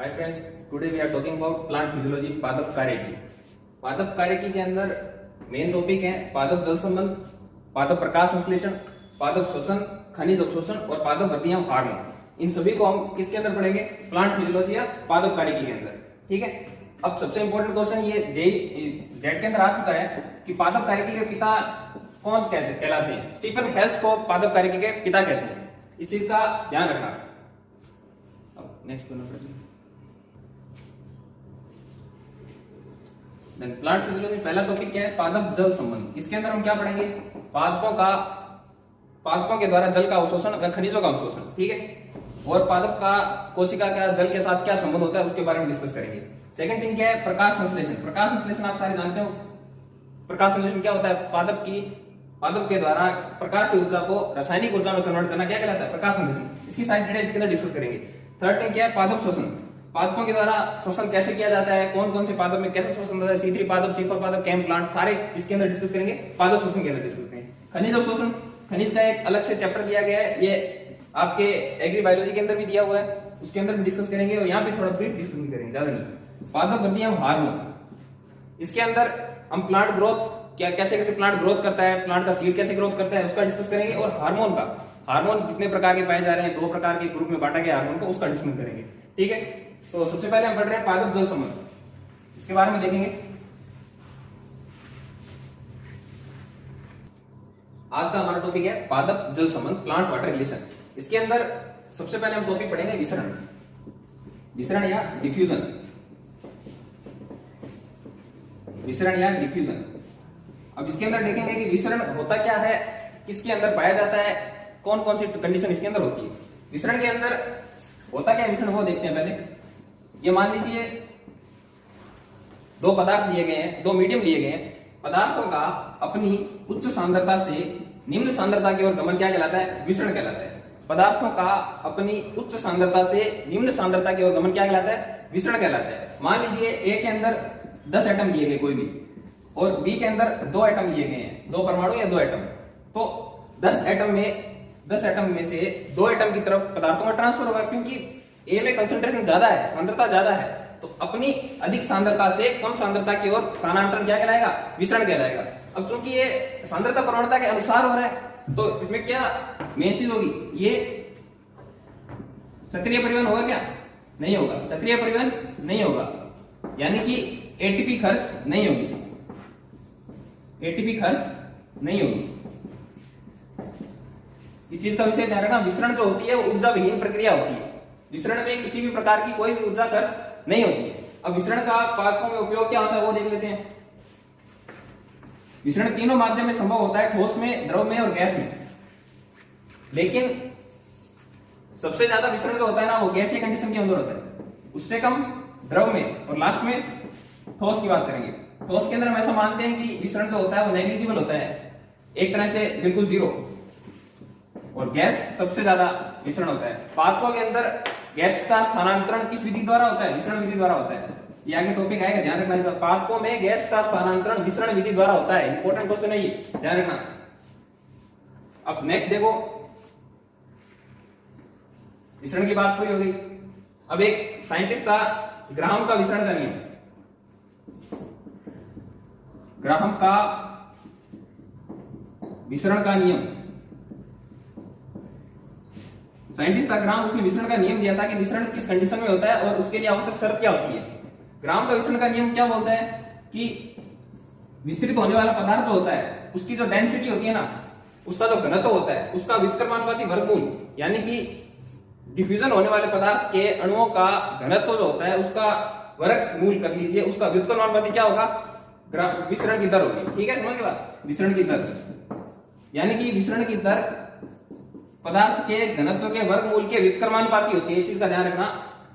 Hi friends, today we are talking about plant physiology पादप कार्यकी। पादप कार्यकी के अंदर मेन टॉपिक है पादप जल संबंध, पादप प्रकाश संश्लेषण, पादप श्वसन, खनिज अवशोषण और पादप वृद्धि एवं हार्मोन। इन सभी को हम किसके अंदर पढ़ेंगे? प्लांट फिजियोलॉजी या पादप कार्यकी के अंदर। ठीक है। अब सबसे इंपॉर्टेंट क्वेश्चन ये जेट के अंदर आ चुका है कि पादप कार्यकी के पिता कौन कहलाते हैं? स्टीफन हेल्स को पादप कार्यकी के पिता कहते हैं। इस चीज का ध्यान रखना। अब नेक्स्ट प्लांट फिजियोलॉजी पहला टॉपिक क्या है? पादप जल संबंध। इसके अंदर हम क्या पढ़ेंगे? पादपों के द्वारा जल का अवशोषण व खनिजों का अवशोषण। ठीक है। और पादप का कोशिका का जल के साथ क्या संबंध होता है उसके बारे में डिस्कस करेंगे। सेकंड थिंग क्या है? प्रकाश संश्लेषण। प्रकाश संश्लेषण आप सारे जानते हो। प्रकाश संश्लेषण क्या होता है? पादप के द्वारा प्रकाश की ऊर्जा को रासायनिक ऊर्जा में कन्वर्ट करना क्या कहलाता है? प्रकाश संश्लेषण। इसकी सारी डिटेल इसके अंदर डिस्कस करेंगे। थर्ड थिंग क्या है? पादप श्वसन। पादपों के द्वारा श्वसन कैसे किया जाता है, कौन कौन से पादप में कैसे श्वसन होता है, C3 पादप, C4 पादप, कैम प्लांट, सारे इसके अंदर डिस्कस करेंगे। पादप श्वसन के अंदर डिस्कस करेंगे। खनिज अवशोषण, खनिज का एक अलग से चैप्टर दिया गया है, ये आपके एग्री बायोलॉजी के अंदर भी दिया हुआ है, उसके अंदर भी डिस्कस करेंगे और यहाँ पे थोड़ा ब्रीफ डिस्कस करेंगे, ज्यादा नहीं। पादप वृद्धि एवं हार्मोन, इसके अंदर हम प्लांट ग्रोथ कैसे कैसे प्लांट ग्रोथ करता है, प्लांट का सीड कैसे ग्रोथ करता है उसका डिस्कस करेंगे। और हार्मोन जितने प्रकार के पाए जा रहे हैं, 2 प्रकार के ग्रुप में बांटा गया हार्मोन को, उसका डिस्कस करेंगे। ठीक है। तो सबसे पहले हम पढ़ रहे हैं पादप जल संबंध, इसके बारे में देखेंगे। आज का हमारा टॉपिक है पादप जल संबंध, प्लांट वाटर रिलेशन। इसके अंदर सबसे पहले हम टॉपिक पढ़ेंगे विसरण या डिफ्यूजन। अब इसके अंदर देखेंगे कि विसरण होता क्या है, किसके अंदर पाया जाता है, कौन कौन सी कंडीशन इसके अंदर होती है। विसरण के अंदर होता क्या है विसरण, वो देखते हैं पहले। ये मान लीजिए 2 पदार्थ लिए गए हैं, 2 मीडियम लिए गए हैं। पदार्थों का अपनी उच्च सांद्रता से निम्न सांद्रता की ओर गमन क्या कहलाता है? विसरण कहलाता है। पदार्थों का अपनी उच्च सांद्रता से निम्न सांद्रता की ओर गमन क्या कहलाता है? विसरण कहलाता है। मान लीजिए ए के अंदर 10 एटम लिए गए कोई भी, और बी के अंदर 2 एटम लिए गए हैं, 2 परमाणु या 2 एटम। तो 10 एटम में से 2 एटम की तरफ पदार्थों का ट्रांसफर होगा, क्योंकि ए में कंसंट्रेशन ज्यादा है, सांद्रता ज्यादा है, तो अपनी अधिक सांद्रता से कम सांद्रता की ओर स्थानांतरण क्या कहलाएगा? विसरण कहलाएगा। अब चूंकि ये सांद्रता प्रवणता के अनुसार हो रहा है, तो इसमें क्या मेन चीज होगी? ये सक्रिय परिवहन होगा क्या? नहीं होगा। सक्रिय परिवहन नहीं होगा, यानी कि एटीपी खर्च नहीं होगी। इस चीज का विषय ध्यान रखना। विसरण जो होती है वो ऊर्जा विहीन प्रक्रिया होती है। विसरण में किसी भी प्रकार की कोई भी ऊर्जा खर्च नहीं होती है। अब विसरण का पादपों में उपयोग क्या होता है वो देख लेते हैं। विसरण तीनों माध्यम में संभव होता है, ठोस में, द्रव में और गैस में। लेकिन सबसे ज्यादा विसरण जो होता है ना, वो गैसीय कंडीशन के अंदर होता है, उससे कम द्रव में, और लास्ट में ठोस की बात करेंगे। ठोस के अंदर हम ऐसा मानते हैं कि विसरण जो होता है वो नेग्लिजिबल होता है, एक तरह से बिल्कुल 0, और गैस सबसे ज्यादा विसरण होता है। पादपों के अंदर गैस का स्थानांतरण किस विधि द्वारा होता है? विसरण विधि द्वारा होता है। ये आगे टॉपिक आएगा, ध्यान रखना। पादपों में गैस का स्थानांतरण विसरण विधि द्वारा होता है। इंपॉर्टेंट क्वेश्चन है ये, ध्यान रखना। अब नेक्स्ट देखो, विसरण की बात पूरी हो गई। अब एक साइंटिस्ट था ग्राहम का विसरण का नियम। ग्राहम का विसरण का नियम, साइंटिस्ट था ग्राहम, उसने विसरण का नियम दिया था कि विसरण किस कंडीशन में होता है और उसके लिए आवश्यक शर्त क्या होती है। ग्राहम का विसरण का नियम क्या बोलता है कि विस्तृत होने वाला पदार्थ जो होता है उसकी जो डेंसिटी होती है ना, उसका जो घनत्व होता है, उसका व्युत्क्रमानुपाती वर्गमूल, यानी कि डिफ्यूजन होने वाले पदार्थ के अणुओं का घनत्व जो होता है उसका वर्गमूल कर लीजिए, उसका व्युत्क्रमानुपाती क्या होगा? विसरण की दर होगी। ठीक है, समझ गए बात? विसरण की दर, यानी कि विसरण की दर पदार्थ के घनत्व के वर्गमूल के व्युत्क्रमानुपाती होती है। इस चीज का ध्यान रखना।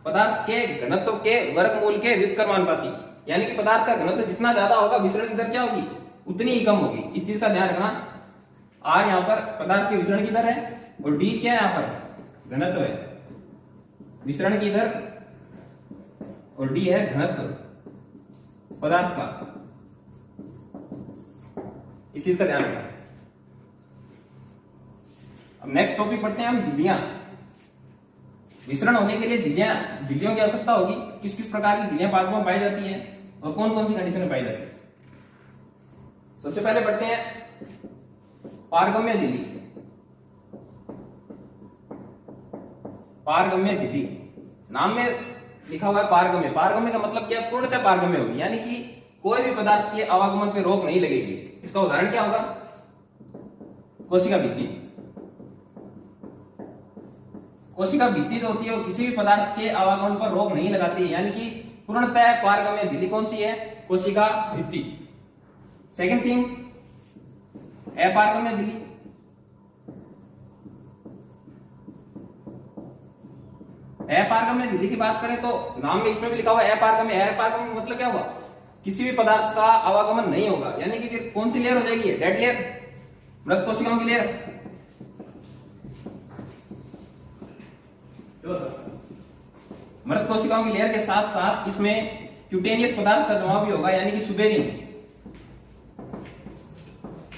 पदार्थ के घनत्व के वर्गमूल के व्युत्क्रमानुपाती, यानी कि पदार्थ का घनत्व जितना ज्यादा होगा विसरण की दर क्या होगी? उतनी ही कम होगी। इस चीज का ध्यान रखना। आर यहाँ पर पदार्थ के विसरण की दर है, और डी क्या है? यहाँ पर घनत्व है विसरण की दर, और डी है घनत्व पदार्थ का। इस चीज का ध्यान रखना। अब नेक्स्ट टॉपिक पढ़ते हैं हम, झिल्लियां। मिश्रण होने के लिए झिल्लियों की आवश्यकता होगी। किस किस प्रकार की झिल्लियां पादपों में पाई जाती हैं और कौन कौन सी कंडीशन में पाई जाती है। सबसे पहले पढ़ते हैं पारगम्य झिल्ली। पारगम्य झिल्ली नाम में लिखा हुआ है पारगम्य। पारगम्य का मतलब क्या है? पूर्णतः पारगम्य होगी, यानी कि कोई भी पदार्थ के आवागमन पे रोक नहीं लगेगी। इसका उदाहरण क्या होगा? कोशिका भित्ति। कोशिका भित्ति जो होती है वो किसी भी पदार्थ के आवागमन पर रोक नहीं लगाती है, यानी कि पूर्णतः पारगम्य झिल्ली कौन सी है? कोशिका भित्ति। सेकंड थिंग, अपारगम्य झिल्ली। अपारगम्य झिल्ली की बात करें तो नाम में इसमें भी लिखा हुआ है अपारगम्य। अपारगम्य मतलब क्या हुआ? किसी भी पदार्थ का आवागमन नहीं होगा, यानी कि फिर कौन सी लेयर हो जाएगी? डेड लेयर, मृत कोशिकाओं की लेयर। मृत कोशिकाओं की लेयर के साथ साथ इसमें क्यूटेनियस पदार्थ का जमाव भी होगा, यानी कि सुबेरिन।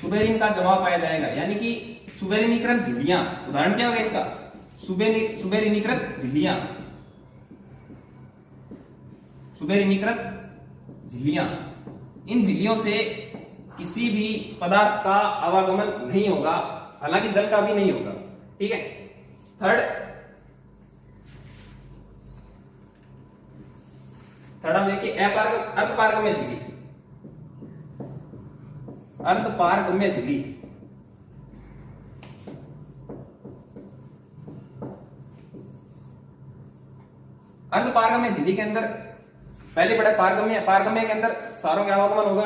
सुबेरिन का जमाव पाया जाएगा, यानी कि सुबेरिनीकृत झिल्लियां। उदाहरण क्या होगा इसका? सुबेरिनीकृत झिल्लियां। सुबेरिनीकृत झिल्लियां, इन झिल्लियों से किसी भी पदार्थ का आवागमन नहीं होगा, हालांकि जल का भी नहीं होगा। ठीक है। थर्ड हम देखिए अर्धपारगम्य झिल्ली। अर्धपारगम्य झिल्ली अर्धपारगम्य झिल्ली के अंदर पहले पढ़ा पारगम्य। पारगम्य के अंदर सारों का आवागमन होगा।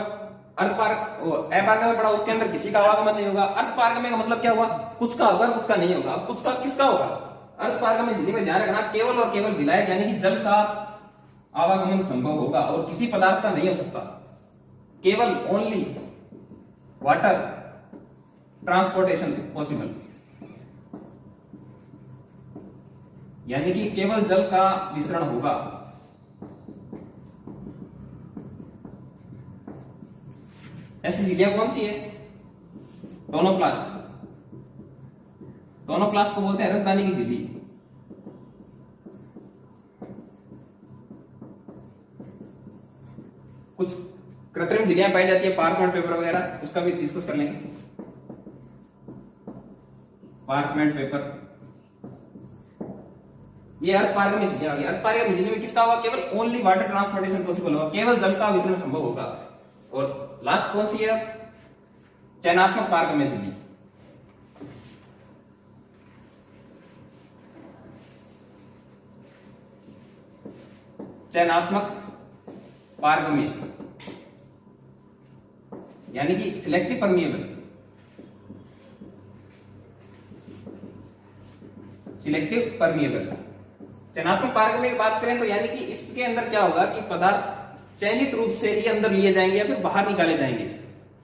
अपारगम्य पढ़ा, उसके अंदर किसी का आवागमन नहीं होगा। अर्धपारगम्य का मतलब क्या हुआ? कुछ का होगा, कुछ का नहीं होगा। अब कुछ का किसका होगा? अर्धपारगम्य झिल्ली में ध्यान रखना, केवल और केवल विलायक यानी कि जल का आवागमन संभव होगा और किसी पदार्थ का नहीं हो सकता। केवल ओनली वाटर ट्रांसपोर्टेशन पॉसिबल, यानी कि केवल जल का विसरण होगा। ऐसी झिल्लियां कौन सी है? टोनोप्लास्ट। टोनोप्लास्ट को बोलते हैं रसदानी की झिल्ली। कुछ कृत्रिम झिल्लियां पाई जाती है, पार्चमेंट पेपर वगैरह, उसका भी डिस्कस कर लेंगे। पार्चमेंट पेपर, ये अर्धपारगम्य झिल्लियां होगी। अर्धपारगम्य झिल्ली में किसका होगा? केवल ओनली वाटर ट्रांसपोर्टेशन पॉसिबल होगा, केवल जल का विसरण संभव होगा। और लास्ट कौन सी है? चयनात्मक पारगम्य झिल्ली। चयनात्मक पारगम्य यानी कि सिलेक्टिव परमिएबल। Selective permeable. चयनात्मक पारगम्य की बात करें तो यानी कि इसके अंदर क्या होगा कि पदार्थ चयनित रूप से ही अंदर लिए जाएंगे या फिर बाहर निकाले जाएंगे।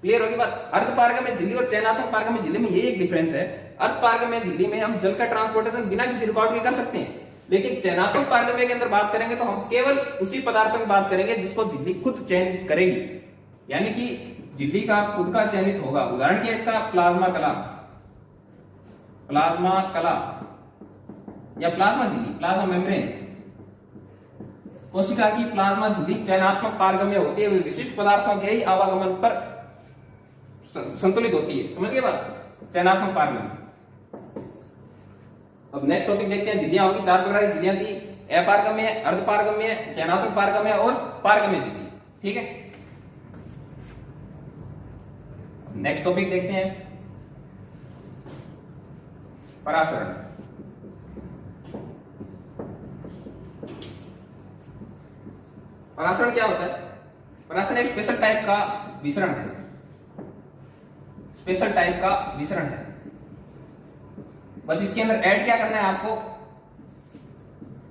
क्लियर होगी बात? अर्धपारगम्य झिल्ली और चयनात्मक पारगम्य झिल्ली में ये एक डिफरेंस है। अर्धपारगम्य झिल्ली में हम जल का ट्रांसपोर्टेशन बिना किसी रिकॉर्ड के कर सकते हैं, लेकिन चयनात्मक पारगम्य के अंदर बात करेंगे तो हम केवल उसी पदार्थों की बात करेंगे जिसको झिल्ली खुद चयनित करेगी, यानी कि झिल्ली का खुद का चयनित होगा। उदाहरण क्या है इसका? प्लाज्मा कला। प्लाज्मा कला या प्लाज्मा झिल्ली, प्लाज्मा मेम्ब्रेन। कोशिका की प्लाज्मा झिल्ली चयनात्मक पारगम्य होती है, वे विशिष्ट पदार्थों के ही आवागमन पर संतुलित होती है। समझ गए बात? चयनात्मक पारगम्य। अब नेक्स्ट टॉपिक देखते हैं। झिल्लियां होगी, 4 प्रकार की झिल्लियां थी: अपारगम्य, अर्धपारगम्य, चयनात्मक पारगम्य और पारगम्य झिल्ली। ठीक है। नेक्स्ट टॉपिक देखते हैं, परासरण। परासरण क्या होता है? परासरण एक स्पेशल टाइप का विसरण है। स्पेशल टाइप का विसरण है। बस इसके अंदर ऐड क्या करना है आपको?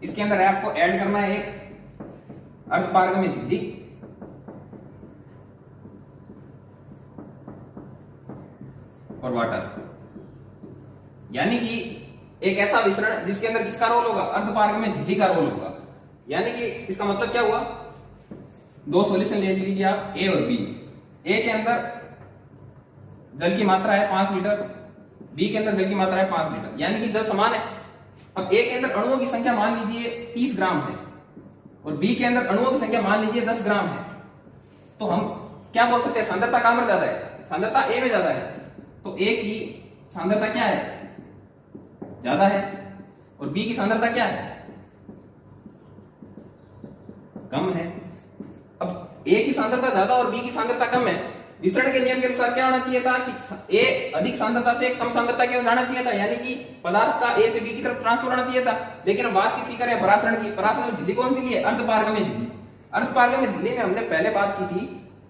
इसके अंदर आपको ऐड करना है एक अर्धपारगम्य झिल्ली और वाटर, यानी कि एक ऐसा विसरण जिसके अंदर किसका रोल होगा? अर्धपारगम्य झिल्ली का रोल होगा। यानी कि इसका मतलब क्या हुआ? 2 सॉल्यूशन ले लीजिए आप, ए और बी। ए के अंदर जल की मात्रा है 5 लीटर, बी के अंदर जल की मात्रा है 5 लीटर, यानी कि जल समान है। अब ए के अंदर अणुओं की संख्या मान लीजिए 30 ग्राम है और बी के अंदर अणुओं की संख्या मान लीजिए 10 ग्राम है, तो हम क्या बोल सकते हैं, सांद्रता कहां पर ज्यादा है, सांद्रता ए में ज्यादा है, तो ए की सांद्रता क्या है, ज्यादा है, और बी की सांद्रता क्या है, कम है। अब ए की सांद्रता ज्यादा और बी की सांद्रता कम है, विसरण के नियम के अनुसार क्या होना चाहिए था कि ए अधिक सांद्रता से कम सांद्रता की ओर जाना चाहिए था, यानी कि पदार्थ का ए से बी की तरफ ट्रांसफर होना चाहिए था। लेकिन बात किसकी करें, परासरण की। परासरण में झिल्ली कौन सी है, अर्धपारगम्य झिल्ली। अर्धपारगम्य झिल्ली में हमने पहले बात की थी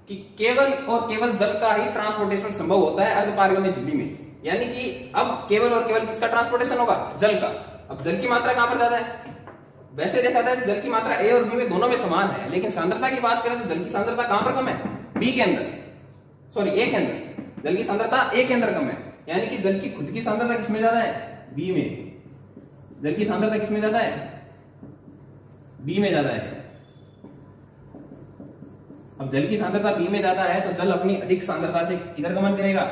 कि केवल और केवल जल का ही ट्रांसपोर्टेशन संभव होता है अर्धपारगम्य झिल्ली में, यानी कि अब केवल और केवल किसका ट्रांसपोर्टेशन होगा, जल का। अब जल की मात्रा कहां पर ज्यादा है, वैसे देखा जाए तो जल की मात्रा ए और बी में दोनों में समान है, लेकिन सांद्रता की बात करें तो जल की सांद्रता कहां पर कम है, बी के अंदर, सॉरी ए के अंदर। जल की सांद्रता ए के अंदर कम है, यानी कि जल की खुद की सांद्रता किसमें ज्यादा है, बी में। जल की सांद्रता किसमें ज्यादा है, बी में ज्यादा है। अब जल की सांद्रता बी में ज्यादा है तो जल अपनी अधिक सांद्रता से किधर गमन करेगा,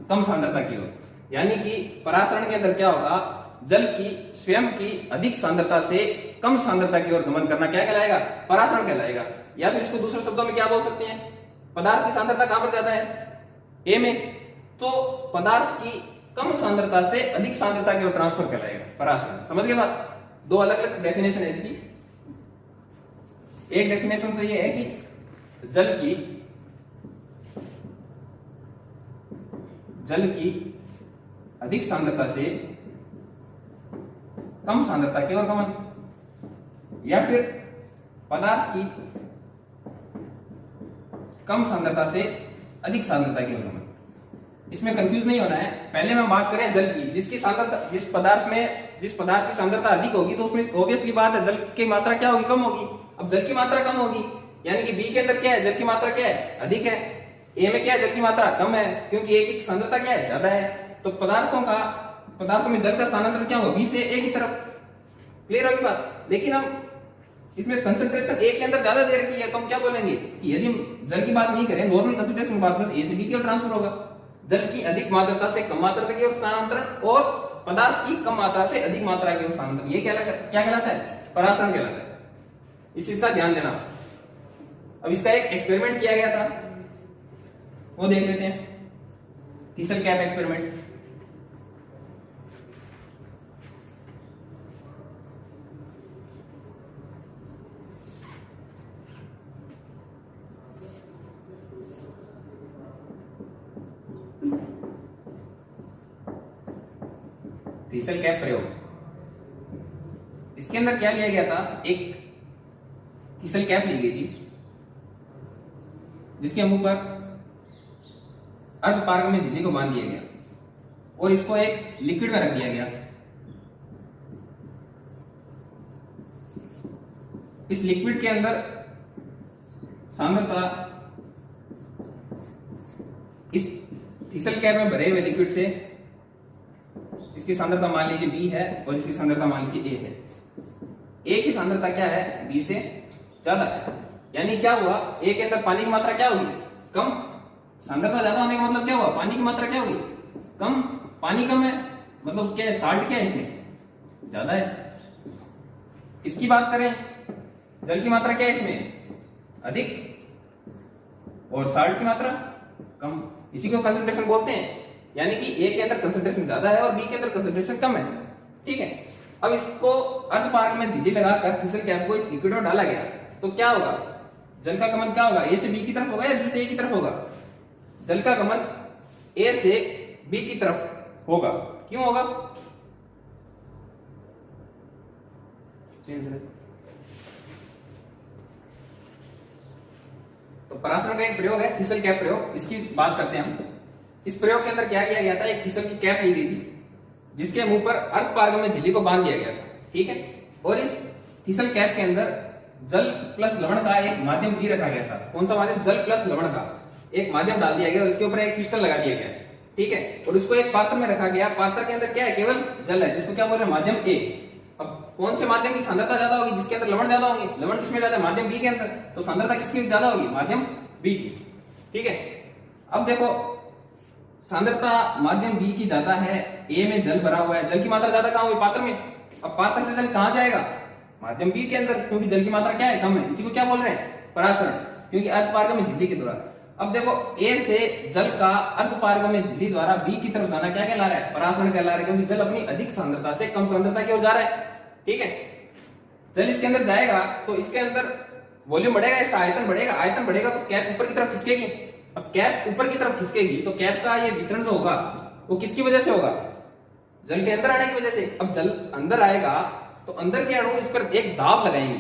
कम सांद्रता की ओर, यानी कि परासरण के अंदर क्या होगा, जल की स्वयं की अधिक सांद्रता से कम सांद्रता की ओर गमन करना क्या कहलाएगा, परासरण कहलाएगा। या फिर इसको दूसरे शब्दों में क्या बोल सकते हैं, पदार्थ की सांद्रता कहां पर ज्यादा है, ए में, तो पदार्थ की कम सांद्रता से अधिक सांद्रता की ओर ट्रांसफर कहलाएगा परासरण। समझ गए बात, दो अलग अलग डेफिनेशन है इसकी। एक डेफिनेशन तो ये है कि जल की अधिक सांद्रता से कम सांद्रता की ओर गमन, या फिर पदार्थ की कम सांद्रता से अधिक सांद्रता की ओर गमन। इसमें कंफ्यूज नहीं होना है। पहले हम बात करें जल की, जिसकी सांद्रता, जिस पदार्थ की सांद्रता अधिक होगी तो उसमें ऑब्वियसली बात है जल की मात्रा क्या होगी, कम होगी। अब जल की मात्रा कम होगी, यानी कि बी के अंदर क्या है, जल की मात्रा क्या है, अधिक है, ए में क्या है, जल की मात्रा कम है, क्योंकि ए की सांद्रता क्या है, ज्यादा है। तो पदार्थों में जल का स्थानांतरण क्या होगा, बी से ए की तरफ। क्लियर होगी बात। लेकिन हम इसमें कंसंट्रेशन ए के अंदर ज्यादा दे रखी है तो हम क्या बोलेंगे कि यदि हम जल की बात नहीं करें, नॉर्मल कंसंट्रेशन की बात करें, ए से बी की ओर ट्रांसफर होगा। जल की अधिक मात्रा से कम मात्रा की ओर स्थानांतरण और पदार्थ की कम मात्रा से अधिक मात्रा की ओर स्थानांतरण, ये क्या कहलाता है, परासरण कहलाता है। इस चीज का ध्यान देना। अब इसका एक एक्सपेरिमेंट किया गया था, वो देख लेते हैं, thistle cap experiment. Thistle cap प्रयोग, इसके अंदर क्या लिया गया था, एक थीसल कैप ली गई थी जिसके मुंह पर अर्धपारगम्य झिल्ली को बांध दिया गया और इसको एक लिक्विड में रख दिया गया। इस लिक्विड के अंदर सांद्रता इस थीसल कैप में भरे हुए लिक्विड से, इसकी सांद्रता मान लीजिए बी है और इसकी सांद्रता मान लीजिए ए है। ए की सांद्रता क्या है, बी से ज्यादा है, यानी क्या हुआ, ए के अंदर पानी की मात्रा क्या होगी, कम। सांद्रता ज्यादा होने का मतलब क्या हुआ, पानी की मात्रा क्या होगी, कम। पानी कम है मतलब क्या है, साल्ट क्या है इसमें, ज्यादा है। इसकी बात करें, जल की मात्रा क्या है इसमें, अधिक, और साल्ट की मात्रा कम। इसी को कंसंट्रेशन बोलते हैं, यानी कि ए के अंदर कंसंट्रेशन ज्यादा है और बी के अंदर कंसंट्रेशन कम है। ठीक है। अब इसको अर्धपारगम्य झिल्ली लगाकर थीसल कैप को इस लिक्विड में डाला गया तो क्या होगा, जल का गमन क्या होगा, ए से बी की तरफ होगा या बी से ए की तरफ होगा, जल का गमन ए से बी की तरफ होगा। क्यों होगा, तो परासरण का एक प्रयोग है थीसल कैप प्रयोग, इसकी बात करते हैं हम। इस प्रयोग के अंदर क्या किया गया था, एक थीसल की कैप ली गई थी जिसके मुंह पर अर्धपारगम्य झिल्ली को बांध दिया गया था। ठीक है। और इस थीसल कैप के अंदर जल प्लस लवण का एक माध्यम भी रखा गया था। कौन सा माध्यम, जल प्लस लवण का एक माध्यम डाल दिया गया और इसके ऊपर एक क्रिस्टल लगा दिया गया। ठीक है। और उसको एक पात्र में रखा गया, पात्र के अंदर क्या है, केवल जल है, जिसको क्या बोल रहे हैं, माध्यम ए। अब कौन से माध्यम की सांद्रता ज्यादा होगी, जिसके अंदर लवण ज्यादा होंगे, लवण किसमें ज्यादा है, माध्यम बी के अंदर, तो सांद्रता किसकी ज्यादा होगी, माध्यम बी की। ठीक है। अब देखो सांद्रता माध्यम बी की ज्यादा है, ए में जल भरा हुआ है, जल की मात्रा ज्यादा कहां हुई, पात्र में, अब पात्र से जल कहां जाएगा? माध्यम बी के अंदर, क्योंकि जल की मात्रा क्या है? कम है। इसी को क्या बोल रहे हैं? परासरण, क्योंकि अर्धपारगम्य झिल्ली के द्वारा। अब देखो ए से जल का अर्धपारगम्य झिल्ली द्वारा बी की तरफ जाना क्या कहला रहा है? परासरण कहला रहा है, क्योंकि जल अपनी अधिक सांद्रता से कम सांद्रता की ओर जा रहा है। ठीक है, जल इसके अंदर जाएगा तो इसके अंदर वॉल्यूम बढ़ेगा, इसका आयतन बढ़ेगा, आयतन बढ़ेगा तो कैप ऊपर की तरफ खिसकेगी। अब कैप ऊपर की तरफ खिसकेगी तो कैप का ये विचरण जो होगा वो किसकी वजह से होगा? जल के अंदर आने की वजह से। अब जल अंदर आएगा तो अंदर के अणु इस पर एक दाब लगाएंगे।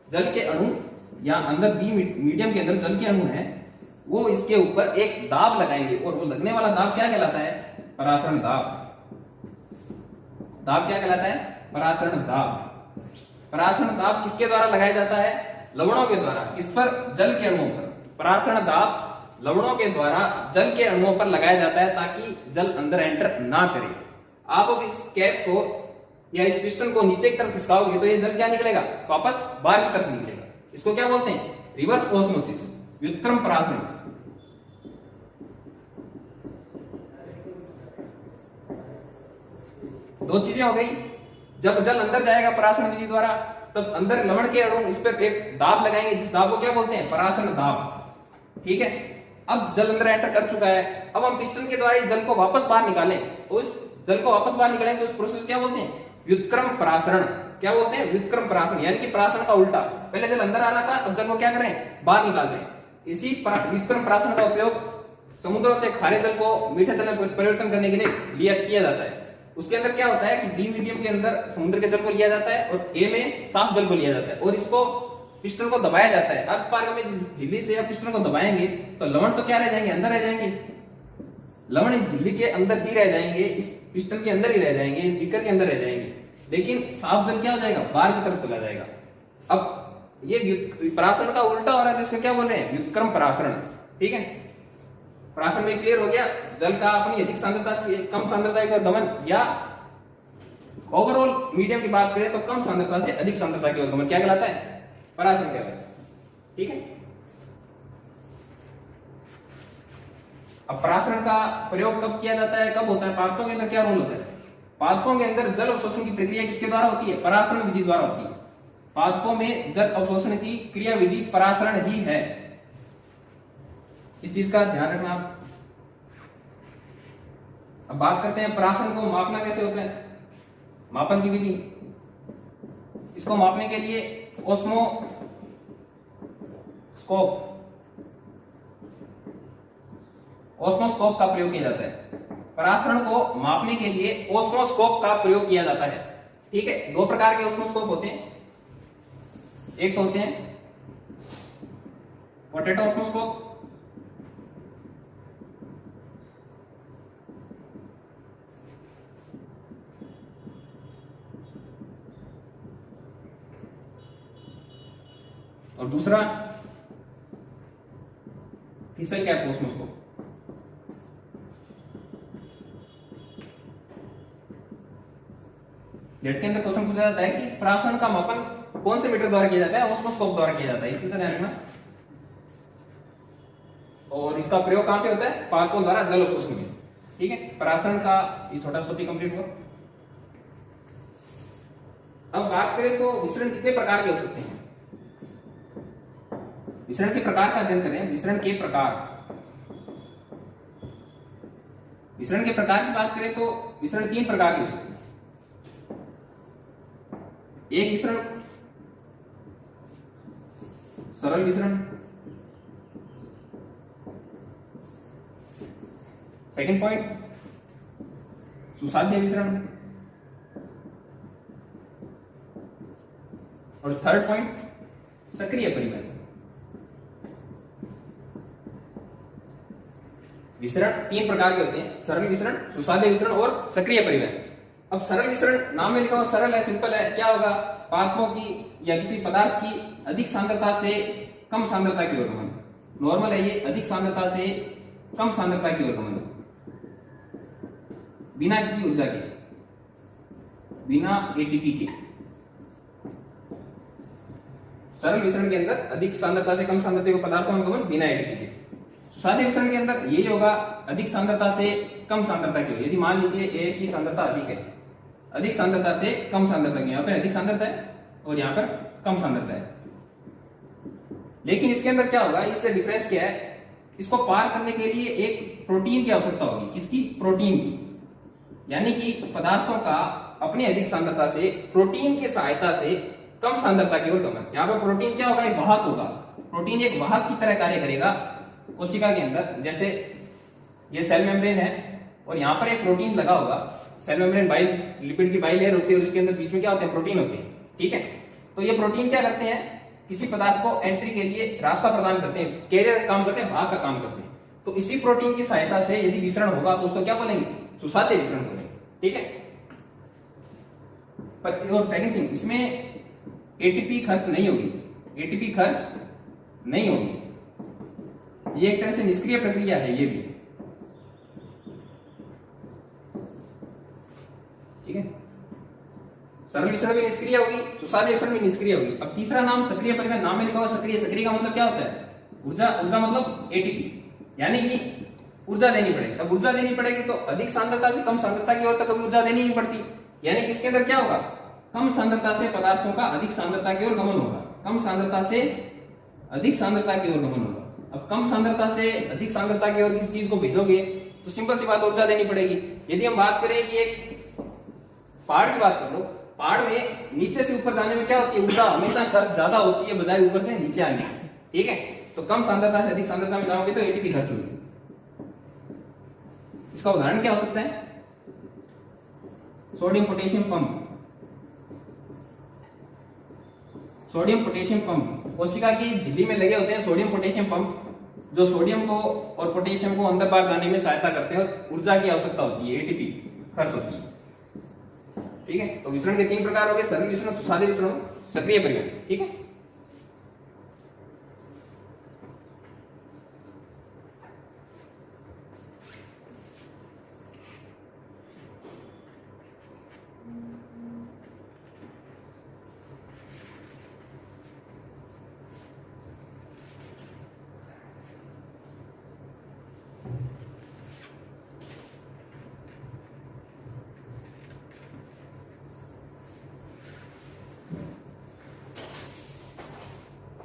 जल के अणु या अंदर बी मीडियम के अंदर जल के अणु है, वो इसके ऊपर एक दाब लगाएंगे और वो लगने वाला दाब क्या कहलाता है? परासरण दाब। दाब क्या कहलाता है? परासरण दाब। परासरण दाब किसके द्वारा लगाया जाता है? लवणों के द्वारा। किस पर? जल के अणुओं पर। परासरण दाब लवणों के द्वारा जल के अणुओं पर लगाया जाता है ताकि जल अंदर एंटर ना करे। आप अब इस कैप को या इस पिस्टन को नीचे की तरफ खिसकाओगे तो ये जल क्या निकलेगा? वापस बाहर की तरफ निकलेगा। इसको क्या बोलते हैं? रिवर्स ऑस्मोसिस, व्युत्क्रम परासरण। दो चीजें हो गई। जब जल अंदर जाएगा परासरण विधि द्वारा तब अंदर लवण के अणु इस पर एक दाब लगाएंगे, जिस दाब को क्या बोलते हैं? परासरण दाब। ठीक है, अब जल अंदर एंटर कर चुका है। अब हम पिस्टन के द्वारा इस जल को वापस बाहर निकालें तो उस जल को वापस बाहर निकालें तो उस प्रोसेस क्या बोलते हैं? व्युत्क्रम परासरण। क्या बोलते हैं? व्युत्क्रम परासरण, यानी कि परासरण का उल्टा। पहले जल अंदर आ रहा था, अब जल को क्या करें? बाहर निकाल रहे हैं। इसी व्युत्क्रम परासरण का उपयोग समुद्रों से खारे जल को मीठे जल में परिवर्तन करने के लिए किया जाता है। उसके अंदर क्या होता है कि बी मीडियम के अंदर समुद्र के जल को लिया जाता है और ए में साफ जल को लिया जाता है और इसको पिस्टन को दबाया जाता है। अब पारगम्य झिल्ली से पिस्टन को दबाएंगे तो लवण तो क्या रह जाएंगे? अंदर रह जाएंगे। लवण इस झिल्ली के अंदर ही रह जाएंगे, इस पिस्टन के अंदर ही रह जाएंगे, इस बीकर के अंदर रह जाएंगे, लेकिन साफ जल क्या हो जाएगा? बाहर की तरफ चला जाएगा। अब ये परासरण का उल्टा हो रहा है तो इसको क्या बोल रहे हैं? व्युत्क्रम परासरण। ठीक है, परासरण में क्लियर हो गया। जल का अपनी अधिक सांद्रता से कम सांद्रता की ओर गमन, या ओवरऑल मीडियम की बात करें तो कम सांद्रता से अधिक सांद्रता की ओर गमन क्या कहलाता है? परासरण कहलाता है। ठीक है, अब परासरण का प्रयोग कब किया जाता है, कब होता है? पादपों के अंदर क्या रोल होता है? पादपों के अंदर जल अवशोषण की प्रक्रिया किसके द्वारा होती है? परासरण विधि द्वारा होती है। पादपों में जल अवशोषण की क्रिया विधि परासरण ही है। इस चीज का ध्यान रखना आप। अब बात करते हैं परासरण को मापना कैसे होता है, मापन की विधि। इसको मापने के लिए ओस्मोस्कोप का प्रयोग किया जाता है। परासरण को मापने के लिए ओस्मोस्कोप का प्रयोग किया जाता है। ठीक है, दो प्रकार के ओस्मोस्कोप होते हैं। एक तो होते हैं पोटैटो ओस्मोस्कोप, और दूसरा थीसल कैप ओस्मोस्कोप। जेट के अंदर क्वेश्चन पूछा जाता है कि परासरण का मापन कौन से मीटर द्वारा किया जाता है? ओस्मोस्कोप द्वारा किया जाता है। इसी तरह रखना। और इसका प्रयोग कहां पे होता है? पादपों द्वारा जल अवशोषण में। ठीक है, परासरण का ये छोटा स्टोपी कंप्लीट हुआ। अब बात करें तो विसरण कितने प्रकार के हो सकते हैं? विसरण के प्रकार का अध्ययन करें। विसरण के प्रकार, विसरण के प्रकार की बात करें तो विसरण तीन प्रकार के हो सकते हैं। एक विसरण सरल विसरण, सेकंड पॉइंट सुसाध्य विसरण, और थर्ड पॉइंट सक्रिय परिवहन। विसरण तीन प्रकार के होते हैं, सरल विसरण, सुसाध्य विसरण और सक्रिय परिवहन। अब सरल विसरण नाम में लिखा हुआ सरल है, सिंपल है। क्या होगा? पादपों की या किसी पदार्थ की अधिक सांद्रता से कम सांद्रता की ओर गमन। नॉर्मल है ये, अधिक सांद्रता से कम सांद्रता की ओर गमन, बिना किसी ऊर्जा के, बिना एटीपी के। सरल विसरण के अंदर अधिक सांद्रता से कम सांद्रता के पदार्थों में गमन बिना एटीपी के। सुसाध्य विसरण के अंदर यही होगा, अधिक सांद्रता से कम सांद्रता की। यदि मान लीजिए ए की सांद्रता अधिक है अधिक सांद्रता से कम सांद्रता की, यहाँ पर अधिक सांद्रता है और यहाँ पर कम सांद्रता है। लेकिन इसके अंदर क्या होगा, इससे डिफरेंस क्या है, इसको पार करने के लिए एक प्रोटीन की आवश्यकता होगी। किसकी? प्रोटीन की। यानी कि पदार्थों का अपनी अधिक सांद्रता से प्रोटीन की सहायता से कम सांद्रता की ओर गमन। यहाँ पर प्रोटीन क्या होगा? एक वाहक होगा। प्रोटीन एक वाहक की तरह कार्य करेगा कोशिका के अंदर। जैसे ये सेल मेम्ब्रेन है और यहाँ पर एक प्रोटीन लगा होगा। सेल मेम्ब्रेन लिपिड की बाइलेयर होती है और उसके अंदर बीच में क्या होते हैं? प्रोटीन होते हैं। ठीक है, तो ये प्रोटीन क्या करते हैं? किसी पदार्थ को एंट्री के लिए रास्ता प्रदान करते हैं, कैरियर काम करते हैं, वाहक का काम करते हैं। तो इसी प्रोटीन की सहायता से यदि विसरण होगा तो उसको क्या बोलेंगे? सुसाध्य विसरण बोलेंगे। ठीक है, पर और सेकंड थिंग, इसमें एटीपी खर्च नहीं होगी। एटीपी खर्च नहीं होगी। ये एक तरह से निष्क्रिय प्रक्रिया है ये भी। ठीक है, सरल विसरण भी निष्क्रिय होगी, सुसाध्य विसरण भी निष्क्रिय होगी। अब तीसरा नाम सक्रिय परिवहन, नाम में लिखा हुआ सक्रिय। सक्रिय का मतलब क्या होता है? ऊर्जा। ऊर्जा मतलब एटीपी, यानी कि ऊर्जा देनी पड़ेगी। अब ऊर्जा देनी पड़ेगी तो अधिक सांद्रता से कम सांद्रता की ओर तक कभी ऊर्जा देनी नहीं पड़ती। यानी कि इसके अंदर क्या होगा? कम सांद्रता से पदार्थों का अधिक सांद्रता की ओर गमन होगा। कम सांद्रता से अधिक सांद्रता की ओर गमन होगा। अब कम सांद्रता से अधिक सांद्रता की ओर किसी चीज को भेजोगे तो सिंपल सी बात, ऊर्जा देनी पड़ेगी। यदि हम बात करें कि एक पहाड़ की बात कर लो, पहाड़ में नीचे से ऊपर जाने में क्या होती है? ऊर्जा हमेशा खर्च ज्यादा होती है बजाय ऊपर से नीचे आने की। ठीक है, तो कम सांद्रता से अधिक सांद्रता में जाओगे तो एटीपी खर्च होगी। इसका उदाहरण क्या हो सकता है? Sodium potassium pump. Sodium potassium pump कोशिका की झिल्ली में लगे होते हैं सोडियम पोटेशियम पंप, जो सोडियम को और पोटेशियम को अंदर बाहर जाने में सहायता करते हैं। ऊर्जा की आवश्यकता होती है, एटीपी खर्च होती है। ठीक है, तो विसरण के 3 प्रकार हो गए: सरल विसरण, सुसाध्य विसरण, सक्रिय परिवहन। ठीक है,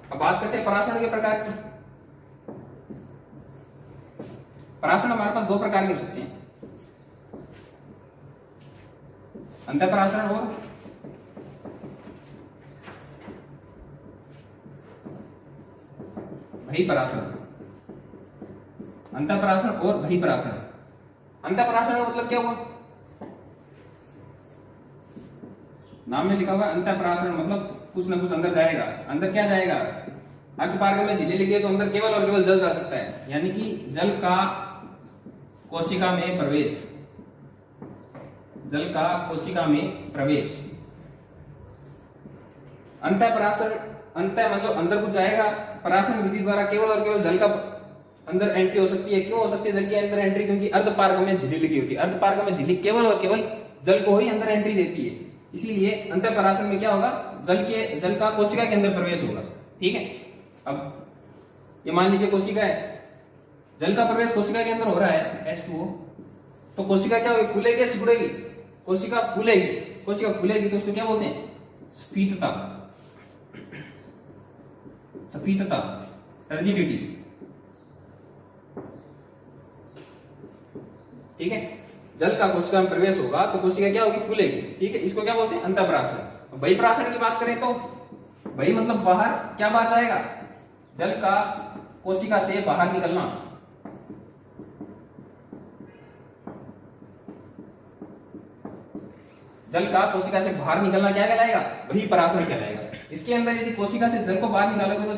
अब बात करते हैं परासरण के प्रकार की। परासरण हमारे पास 2 प्रकार के हो सकते हैं: अंतःपरासरण और बहिःपरासरण। अंतःपरासरण और बहिःपरासरण। अंतःपरासरण मतलब क्या हुआ? नाम में लिखा हुआ अंतःपरासरण मतलब कुछ ना कुछ अंदर जाएगा। अंदर क्या जाएगा? अर्धपारगम्य में झिल्ली लिखी है तो अंदर केवल और केवल जल जा सकता है, यानी कि जल का कोशिका में प्रवेश। जल का कोशिका में प्रवेश। अंतःपरासरण, अंतः मतलब अंदर कुछ जाएगा। परासरण विधि द्वारा केवल और केवल जल का अंदर एंट्री हो सकती है। क्यों हो सकती है जल के अंदर एंट्री? क्योंकि अर्धपारगम्य झिल्ली लगी होती है। अर्धपारगम्य झिल्ली केवल और केवल जल को ही अंदर एंट्री देती है। इसीलिए अंतःपरासरण में क्या होगा? जल का कोशिका के अंदर प्रवेश होगा। ठीक है, अब ये मान लीजिए कोशिका है, जल का प्रवेश कोशिका के अंदर हो रहा है H2O, तो कोशिका क्या होगी? फूलेगी या सिकुड़ेगी? कोशिका फूलेगी। कोशिका फूलेगी तो उसको क्या बोलते हैं? स्फीतता। स्फीतता, टर्जिडिटी। ठीक है, जल का कोशिका में प्रवेश होगा तो कोशिका क्या होगी? फूलेगी। ठीक है, इसको क्या बोलते हैं? अंतःपरासरण। बहिःपरासरण की बात करें तो बहि मतलब बाहर। क्या बाहर जाएगा? जल का कोशिका से बाहर निकलना। जल का कोशिका से बाहर निकलना क्या कहलाएगा? बहिःपरासरण कहलाएगा। इसके अंदर यदि कोशिका से जल को बाहर निकालोगे तो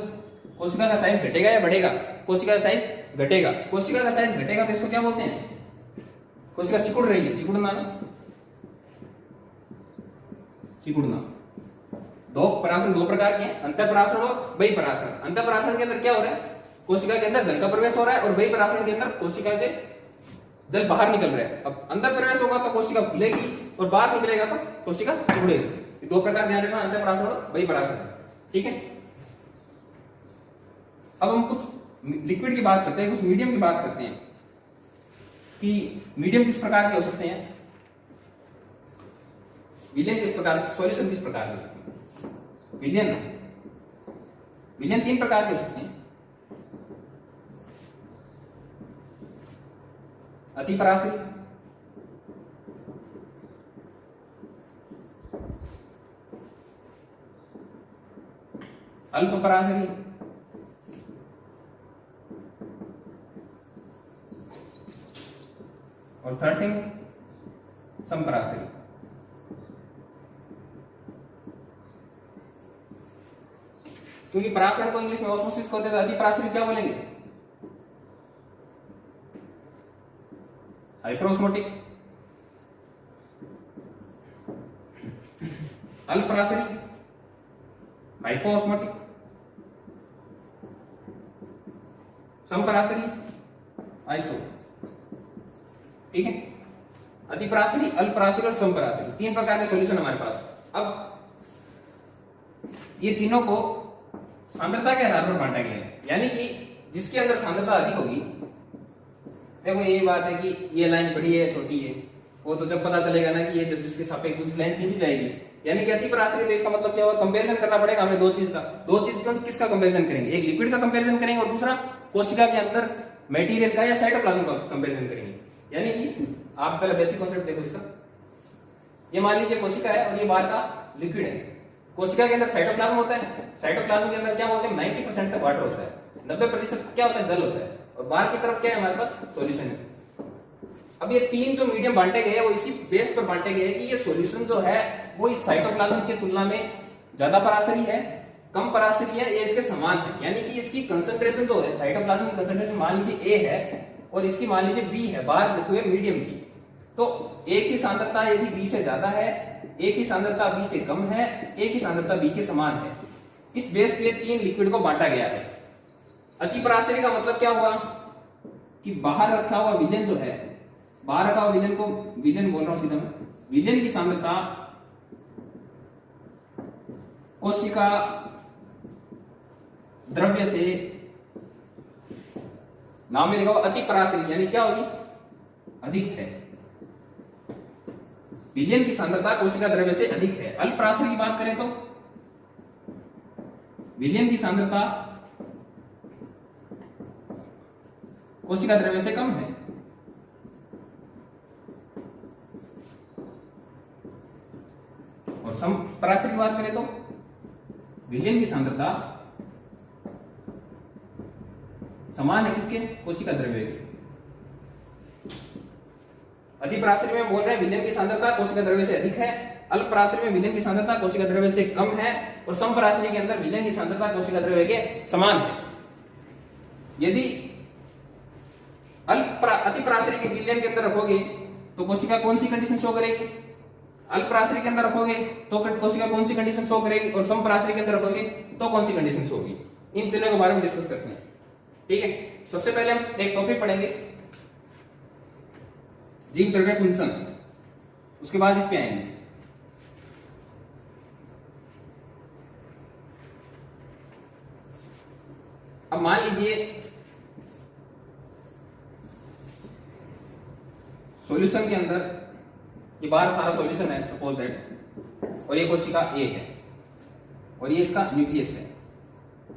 कोशिका का साइज घटेगा या बढ़ेगा? कोशिका का साइज घटेगा। कोशिका का साइज घटेगा तो इसको क्या बोलते हैं? कोशिका सिकुड़ रही है, सिकुड़ना ना, सिकुड़ना। परासरण 2 प्रकार के हैं, अंतःपरासरण और बहिःपरासरण। अंतःपरासरण के अंदर क्या हो रहा है? कोशिका के अंदर जल का प्रवेश हो रहा है और बहिःपरासरण के अंदर कोशिका से जल बाहर निकल रहा है। अब अंदर प्रवेश होगा तो कोशिका फूलेगी और बाहर निकलेगा तो कोशिका सिकुड़ेगी। 2 प्रकार ध्यान रखना, अंतःपरासरण और बहिःपरासरण। ठीक है, अब हम कुछ लिक्विड की बात करते हैं, कुछ मीडियम की बात करते हैं कि मीडियम किस प्रकार के हो सकते हैं। विलयन किस प्रकार, सॉल्यूशन किस प्रकार के होते हैं? विलयन, विलयन 3 प्रकार के हो सकते हैं। अतिपराश्री, अल्पपराश्री और थर्ड थिंग समपराश्री। क्योंकि पराश्रय को इंग्लिश में ऑस्मोसिस कहते हैं, अतिपराश्री क्या बोलेंगे? हाइपरऑस्मोटिक। अल्पपराश्री हाइपोऑस्मोटिक, समपराश्री आइसो। ठीक है, अतिपराश्री, अल्पपराश्री और समपराश्री 3 प्रकार के सॉल्यूशन हमारे पास। अब ये तीनों को सांद्रता के आधार पर बांटा गया है, यानी कि जिसके अंदर सांद्रता अधिक होगी, देखो ये बात है कि ये लाइन बड़ी है छोटी है, वो तो जब पता चलेगा ना कि ये जब जिसके सापेक्ष दूसरी लाइन खींची जाएगी, यानी कि अतिपराश्री, तो इसका मतलब क्या हुआ, कंपैरिजन करना पड़ेगा हमें दो चीज का। दो चीज किसका कंपैरिजन करेंगे? एक लिक्विड का कंपैरिजन करेंगे और दूसरा कोशिका के अंदर मटेरियल का या साइटोप्लाज्म का कंपैरिजन करेंगे। यानी कि आप पहले बेसिक कॉन्सेप्ट देखो इसका। ये मान लीजिए कोशिका है और ये बाहर का लिक्विड है। कोशिका के अंदर साइटोप्लाज्म होता है, साइटोप्लाज्म के अंदर क्या बोलते हैं, 90% तक वाटर होता है, 90% क्या होता है, जल होता है, और बाहर की तरफ क्या है हमारे पास, सॉल्यूशन है। अब ये 3 जो मीडियम बांटे गए हैं वो इसी बेस पर बांटे गए हैं कि ये सॉल्यूशन जो है वो इस साइटोप्लाज्म की तुलना में ज्यादा पराश्री है, कम पराश्री है, ये इसके समान है। यानी कि इसकी कंसंट्रेशन जो है, साइटोप्लाज्म की कंसंट्रेशन मान लीजिए ए है और इसकी मान लीजिए बी है, बाहर लिखे हुए मीडियम की, तो ए की सांद्रता यदि बी से ज्यादा है, ए की सांद्रता बी से कम है, ए की सांद्रता बी के समान है। इस बेस पे 3 लिक्विड को बांटा गया है। अतिपराश्री का मतलब क्या हुआ कि बाहर रखा हुआ विलयन जो है, बाहर रखा हुआ विलयन को, विलयन बोल रहा हूं सीधा मैं, विलयन की सांद्रता कोशिका द्रव्य से, नाम में लिखा हुआ अतिपराश्री, यानी क्या होगी, अधिक है। विलयन की सांद्रता कोशिका द्रव्य से अधिक है। अल्पपराश्री की बात करें तो विलयन की सांद्रता कोशिका द्रव्य से कम है। और समपराश्री की बात करें तो विलयन की सांद्रता समान है किसके, कोशिका द्रव्य के। अतिपराश्री में बोल रहे हैं विलयन की सांद्रता कोशिका द्रव्य से अधिक है, अल्पपराश्री में विलयन की सांद्रता कोशिका द्रव्य से कम है, और समपराश्री के अंदर विलयन की सांद्रता कोशिका द्रव्य के समान है। यदि अतिपराश्री के विलयन के अंदर रखोगे तो कोशिका कौन सी कंडीशन शो करेगी, अल्पपराश्री के अंदर रखोगे तो कोशिका कौन सी कंडीशन शो करेगी, और समपराश्री के अंदर रखोगे तो कौन सी कंडीशन शो होगी। इन तीनों के बारे में डिस्कस करते हैं। ठीक है, सबसे पहले हम एक टॉपिक पढ़ेंगे, जीव द्रव्य कुंचन, उसके बाद इस पे आएंगे। अब मान लीजिए सॉल्यूशन के अंदर ये बाहर सारा सॉल्यूशन है, सपोज दैट, और ये कोशिका ए है और ये इसका न्यूक्लियस है,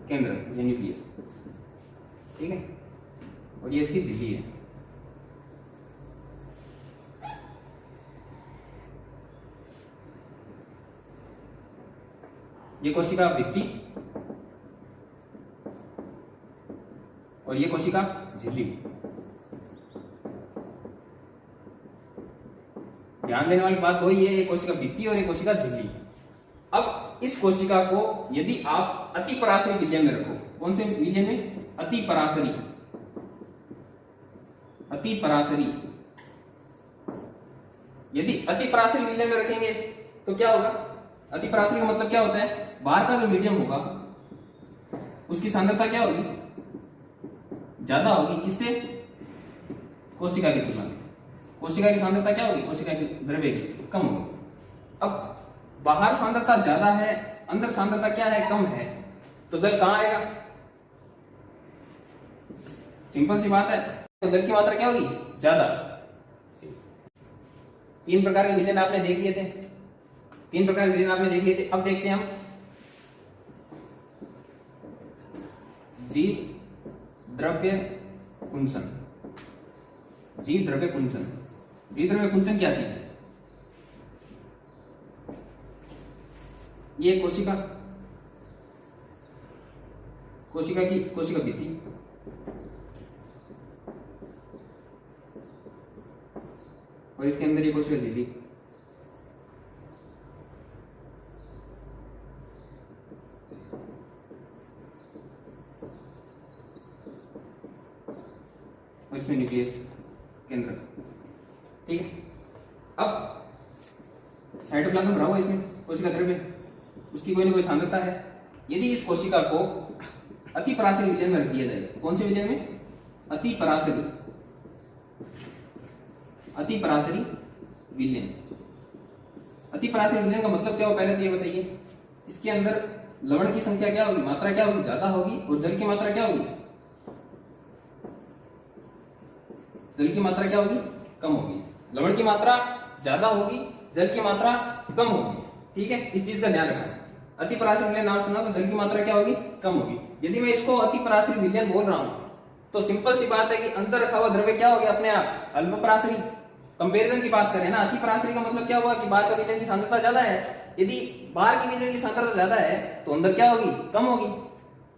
केंद्र, ये न्यूक्लियस, ठीक है, और ये इसकी झिल्ली है। ये कोशिका भित्ति और ये कोशिका झिल्ली। ध्यान देने वाली बात वही है, ये कोशिका भित्ति और ये कोशिका झिल्ली। अब इस कोशिका को यदि आप अतिपराश्री विलयन में रखो, कौन से विलयन में, अतिपराश्री, अतिपराश्री, यदि अतिपराश्री विलयन में रखेंगे तो क्या होगा, अतिपराश्री का मतलब क्या होता है, बाहर का जो मीडियम होगा उसकी सांद्रता क्या होगी, ज्यादा होगी, किससे, कोशिका की तुलना में। कोशिका की सांद्रता क्या होगी, कोशिका की द्रव्य की कम होगी। अब बाहर सांद्रता ज्यादा है, अंदर सांद्रता क्या है, कम है, तो जल कहां आएगा, सिंपल सी बात है, तो जल की मात्रा क्या होगी, ज्यादा। 3 प्रकार के विलयन आपने देख लिए थे, 3 प्रकार के विलयन आपने देख लिए थे। अब देखते हैं हम जीव द्रव्य कुंचन। जीव द्रव्य कुंचन, जीव द्रव्य कुंचन क्या चीज है? ये कोशिका, कोशिका की कोशिका भित्ति, और इसके अंदर ये कोशिका झिल्ली, और इसमें न्यूक्लियस केंद्र। ठीक है, अब साइटोप्लाज्म रहा हुआ इसमें कोशिका द्रव्य, उसकी कोई ना कोई सांद्रता है। यदि इस कोशिका को अति पराशरी विलयन में रख दिया जाए, कौन से विलयन में? अति पराशरी, अति पराशरी विलयन। अति पराशरी विलयन का मतलब क्या हो, पहले तो ये बताइए। इसके अंदर लवण की संख्या क्या होगी, मात्रा क्या होगी? ज्यादा होगी, और जल की मात्रा क्या होगी? जल की मात्रा क्या होगी? कम होगी। लवण की मात्रा ज्यादा होगी, जल की मात्रा कम होगी। ठीक है, इस चीज का ध्यान रखना। अति पराशरी विलयन नाम सुना तो जल की मात्रा क्या होगी? कम होगी। यदि मैं इसको अति पराशरी विलयन बोल रहा हूं तो सिंपल सी बात है कि अंदर रखा हुआ द्रव्य क्या हो गया अपने आप? अल्प पराशरी। कंपैरिजन की बात करें ना, अति पराशरी का मतलब क्या हुआ कि बाहर का विलयन की सांद्रता ज्यादा है। यदि बाहर की विलयन की सांद्रता ज्यादा है तो अंदर क्या होगी? कम होगी।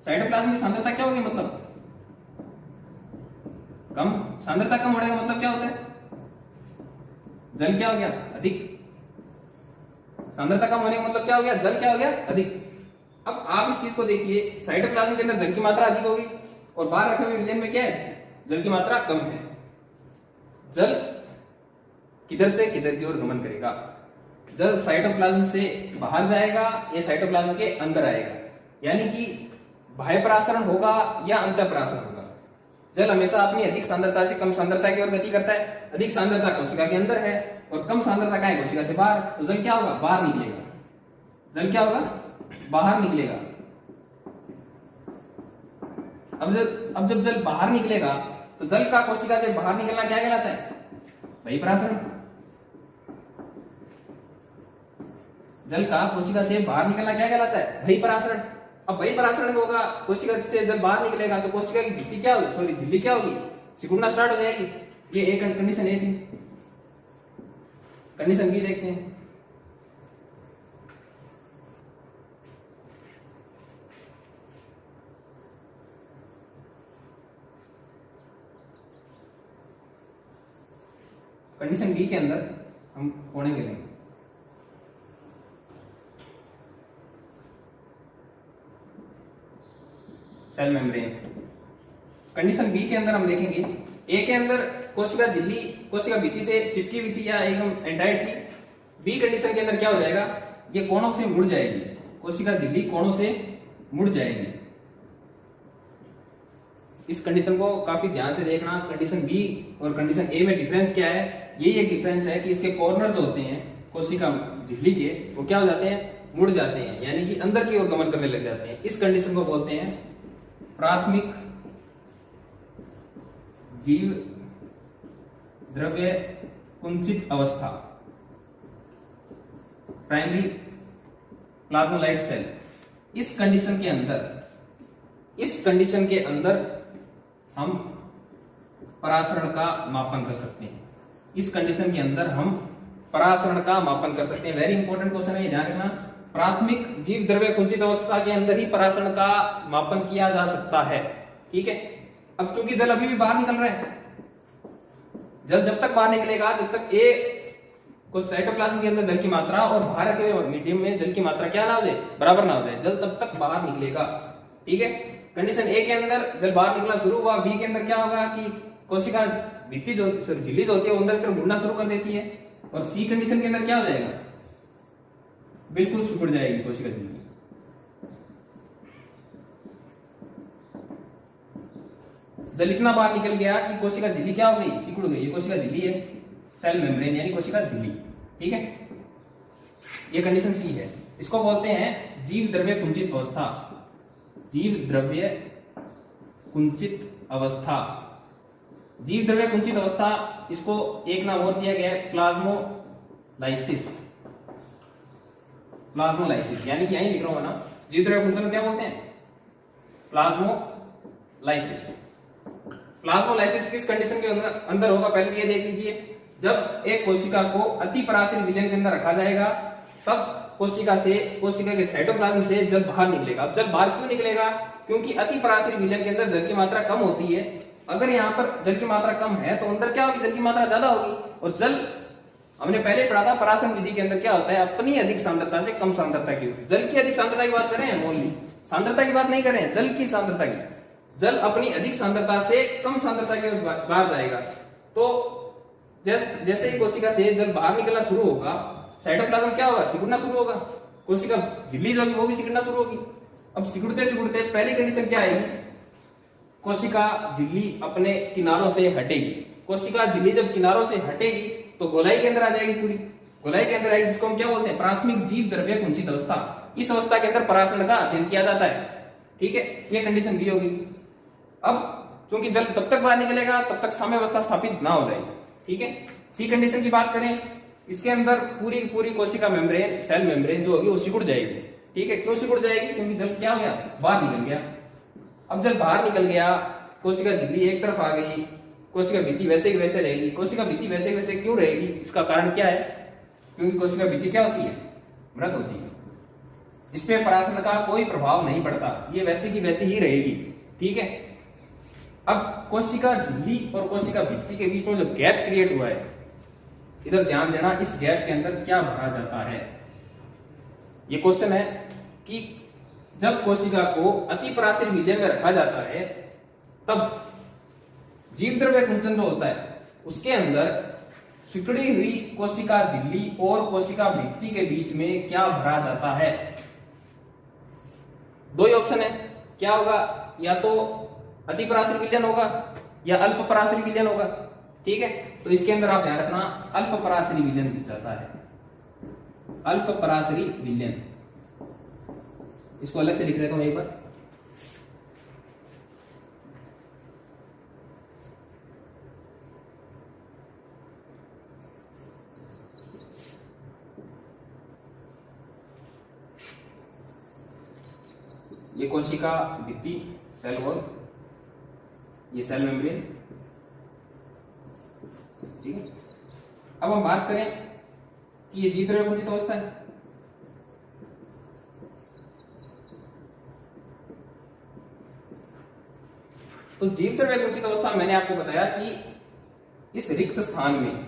साइटोप्लाज्म की सांद्रता क्या होगी? मतलब कम। सांद्रता कम होने का मतलब क्या होता है? जल क्या हो गया? अधिक। सांद्रता कम होने का मतलब क्या हो गया? जल क्या हो गया? अधिक। अब आप इस चीज को देखिए, साइटोप्लाज्म के अंदर जल की मात्रा अधिक होगी और बाहर रखे हुए विलयन में क्या है? जल की मात्रा कम है। जल किधर से किधर की ओर गमन करेगा? जल साइटोप्लाज्म से बाहर जाएगा या साइटोप्लाज्म के अंदर आएगा? यानी कि बाह्य परासरण होगा या अंतर परासरण होगा? जल हमेशा अपनी अधिक सांद्रता से कम सांद्रता की ओर गति करता है। अधिक सांद्रता कोशिका के अंदर है और कम सांद्रता का है कोशिका से बाहर, तो जल क्या होगा? बाहर निकलेगा। जल क्या होगा? बाहर निकलेगा। अब जब जल बाहर निकलेगा तो जल का कोशिका से बाहर निकलना क्या कहलाता है? बहिःपरासरण। जल का कोशिका से बाहर निकलना क्या कहलाता है? बहिःपरासरण। अब बहिःपरासरण होगा, कोशिका से जल बाहर निकलेगा तो कोशिका की भित्ति क्या होगी? सॉरी, झिल्ली क्या होगी? सिकुड़ना स्टार्ट हो जाएगी। ये एक कंडीशन ए थी। कंडीशन बी देखते हैं। कंडीशन बी के अंदर हम कोने लेंगे। Cell membrane. कंडीशन बी के अंदर हम देखेंगे, ए के अंदर कोशिका झिल्ली कोशिका भित्ति से चिपकी हुई थी या एकदम एंटाइट थी। बी कंडीशन के अंदर क्या हो जाएगा? ये कोनों से मुड़ जाएगी। कोशिका झिल्ली कोनों से मुड़ जाएगी। इस कंडीशन को काफी ध्यान से देखना। कंडीशन बी और कंडीशन ए में डिफरेंस क्या है? यही एक डिफरेंस है कि इसके कॉर्नर जो होते हैं कोशिका झिल्ली के, वो क्या हो जाते हैं? मुड़ जाते हैं, यानी कि अंदर की ओर गमन करने लग जाते हैं। इस कंडीशन को बोलते हैं प्राथमिक जीव द्रव्य कुंचित अवस्था, प्राइमरी प्लाज्मोलाइट सेल। इस कंडीशन के अंदर हम परासरण का मापन कर सकते हैं। इस कंडीशन के अंदर हम परासरण का मापन कर सकते हैं। वेरी इंपॉर्टेंट क्वेश्चन है, ध्यान रखना। प्राथमिक जीव द्रव्य कुंचित अवस्था के अंदर ही परासरण का मापन किया जा सकता है। ठीक है, अब चूंकि जल अभी भी बाहर निकल रहा है, जल जब तक बाहर निकलेगा, जब तक ए को साइटोप्लाज्म के अंदर जल की मात्रा और बाहर के मीडियम में जल की मात्रा क्या ना हो जाए? बराबर ना हो जाए, जल तब तक बाहर निकलेगा। ठीक है, कंडीशन ए के अंदर जल बाहर निकलना शुरू हुआ, बी के अंदर क्या होगा कि कोशिका भित्ति जो झिल्ली जो होती है वो अंदर की तरफ मुड़ना शुरू कर देती है, और सी कंडीशन के अंदर क्या हो जाएगा? बिल्कुल सिकुड़ जाएगी कोशिका झिल्ली। जल इतना बाहर निकल गया कि कोशिका झिल्ली क्या हो गई? सिकुड़ गई। ये कोशिका झिल्ली है, सेल मेम्ब्रेन यानी कोशिका झिल्ली। ठीक है, ये कंडीशन सी है। इसको बोलते हैं जीव द्रव्य कुंचित अवस्था। जीव द्रव्य कुंचित अवस्था, जीव द्रव्य कुंचित अवस्था, इसको एक नाम और दिया गया है प्लाज्मोलाइसिस। प्लाज्मोलाइसिस, यानी कि यहीं लिख रहा हूं ना, जीव द्रव्य कुंतल क्या बोलते हैं? प्लाज्मोलाइसिस। प्लाज्मोलाइसिस किस कंडीशन के अंदर होगा, पहले ये देख लीजिए। जब एक कोशिका को अति पराश्रयी विलयन के अंदर रखा जाएगा, तब कोशिका के साइटोप्लाज्म से जल बाहर निकलेगा। अब जल बाहर क्यों निकलेगा? क्योंकि अति पराश्रयी विलयन के अंदर जल की मात्रा कम होती है। अगर यहाँ पर जल की मात्रा कम है तो अंदर क्या होगी? जल की मात्रा ज्यादा होगी। और जल हमने पहले पढ़ा था, पराशरण विधि के अंदर क्या होता है? अपनी अधिक सांद्रता से कम सांद्रता की होती है। जल की अधिक सांद्रता की बात कर रहे हैं, ओनली सांद्रता की बात नहीं कर रहे हैं, जल की सांद्रता की। जल अपनी अधिक सांद्रता से कम सांद्रता के बाहर जाएगा, तो जैसे ही कोशिका से जल बाहर निकलना शुरू होगा, साइटोप्लाज्म क्या होगा? सिकुड़ना शुरू होगा। कोशिका झिल्ली जो होगी वो भी सिकुड़ना शुरू होगी। अब सिकुड़ते सिकुड़ते पहली कंडीशन क्या आएगी? कोशिका झिल्ली अपने किनारों से हटेगी। कोशिका झिल्ली जब किनारों से हटेगी तो गोलाई के अंदर आ जाएगी, पूरी गोलाई के अंदर आएगी, जिसको हम क्या बोलते हैं? प्राथमिक जीव द्रव्य कुंचित अवस्था। इस अवस्था के अंदर पराशरण का अध्ययन किया जाता है। ठीक है, ये कंडीशन बी होगी। अब क्योंकि जल तब तक बाहर निकलेगा तब तक साम्यावस्था स्थापित ना हो जाएगी। ठीक है, सी कंडीशन की बात करें, इसके अंदर पूरी कोशिका मेम्ब्रेन, सेल मेम्ब्रेन जो होगी वो सिकुड़ जाएगी। ठीक है, क्यों सिकुड़ जाएगी? क्योंकि जल क्या हो गया? बाहर निकल गया। अब जल बाहर निकल गया, कोशिका झिल्ली एक तरफ आ गई, कोशिका भित्ति वैसे ही वैसे रहेगी। कोशिका भित्ति वैसे ही वैसे क्यों रहेगी? इसका कारण क्या है? क्योंकि कोशिका भित्ति क्या होती है? मृत होती है। इस पे पराशरण का कोई प्रभाव नहीं पड़ता, ये वैसे की वैसे ही रहेगी। ठीक है, अब कोशिका झिल्ली और कोशिका भित्ति के बीच में जो गैप क्रिएट हुआ है, इधर ध्यान देना, इस गैप के अंदर क्या भरा जाता है? ये क्वेश्चन है कि जब कोशिका को अति पराश्रयी विलयन में रखा जाता है, तब जीव द्रव्य कुंचन जो होता है उसके अंदर सिकुड़ी हुई कोशिका झिल्ली और कोशिका भित्ति के बीच में क्या भरा जाता है? दो ही ऑप्शन है, क्या होगा? या तो अति पराश्रयी विलयन होगा या अल्प पराश्रयी विलयन होगा। ठीक है, तो इसके अंदर आप ध्यान रखना, अल्प पराश्रयी विलयन दिख जाता है। अल्प पराश्रयी विलयन, इसको अलग से लिख देता हूं एक बार। ये कोशिका भित्ति सेल वॉल, ये सेल मेम्ब्रेन। ठीक है, अब हम बात करें कि ये जीव द्रव्य कुंचित अवस्था है। तो जीव द्रव्य कुंचित अवस्था मैंने आपको बताया कि इस रिक्त स्थान में,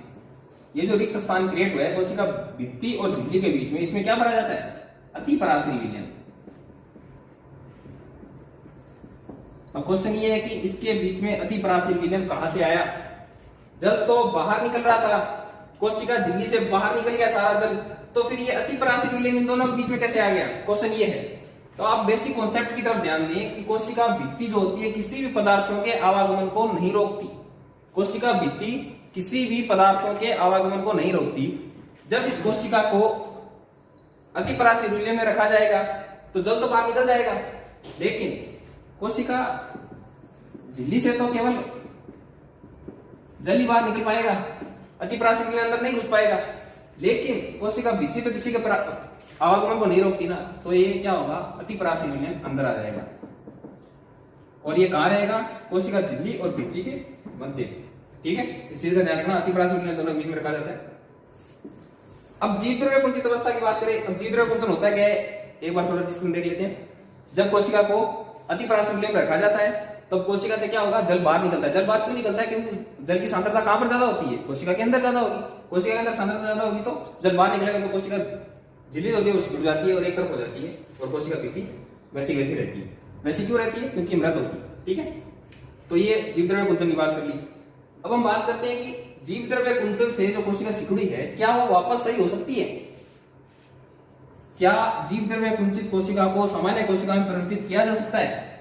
ये जो रिक्त स्थान क्रिएट हुआ है कोशिका भित्ति और झिल्ली के बीच में, इसमें क्या भरा जाता है? अति पराश्रयी विलयन। अब क्वेश्चन ये है कि इसके बीच में अति पराश्रयी विलयन कहां से आया? जल तो बाहर निकल रहा था, कोशिका झिल्ली से बाहर निकल गया सारा जल, तो फिर ये अति पराश्रयी विलयन इन दोनों के बीच में कैसे आ गया? क्वेश्चन ये है। तो आप बेसिक कॉन्सेप्ट की तरफ ध्यान दें कि कोशिका भित्ति जो होती है किसी भी पदार्थों के आवागमन को नहीं रोकती। कोशिका भित्ति किसी भी पदार्थों के आवागमन को नहीं रोकती। जब इस कोशिका को अति पराश्रयी विलयन में रखा जाएगा तो जल तो बाहर निकल जाएगा, लेकिन कोशिका झिल्ली से तो केवल जल ही बाहर निकल पाएगा, अति पराश्रयी विलयन अंदर नहीं घुस पाएगा। लेकिन कोशिका भित्ति तो किसी के आवागमन को नहीं रोकती ना, तो ये क्या होगा? अति पराश्रयी विलयन अंदर आ जाएगा। और ये कहां रहेगा? कोशिका झिल्ली और भित्ति के मध्य। ठीक है, इस चीज का ध्यान रखना, अति पराश्रयी विलयन दोनों बीच में रखा जाता है। अब जीव द्रव्य कुंचित अवस्था की बात करें। अब जीव द्रव्य कुंचन होता है क्या है, एक बार थोड़ा डिस्कशन देख लेते हैं। जब कोशिका को अति पराश्रयी विलयन में रखा जाता है तो कोशिका से क्या होगा? जल बाहर निकलता है। जल बाहर क्यों निकलता है? क्योंकि जल की सांद्रता कहां पर ज्यादा होती है? कोशिका के अंदर ज्यादा होगी। कोशिका के अंदर सांद्रता ज्यादा होगी तो जल बाहर निकलेगा, तो कोशिका झिल्ली होती है वो सिकुड़ जाती है और एक तरफ हो जाती है, और कोशिका भित्ति वैसी वैसी रहती है। वैसी क्यों रहती है? क्योंकि मृत होती है। ठीक है, तो ये जीव द्रव्य कुंचन की बात कर ली। अब हम बात करते हैं कि जीव द्रव्य कुंचन से जो कोशिका सिकुड़ी है, क्या वो वापस सही हो सकती है? क्या जीव द्रव्य कुंचित कोशिका को सामान्य कोशिका में परिवर्तित किया जा सकता है?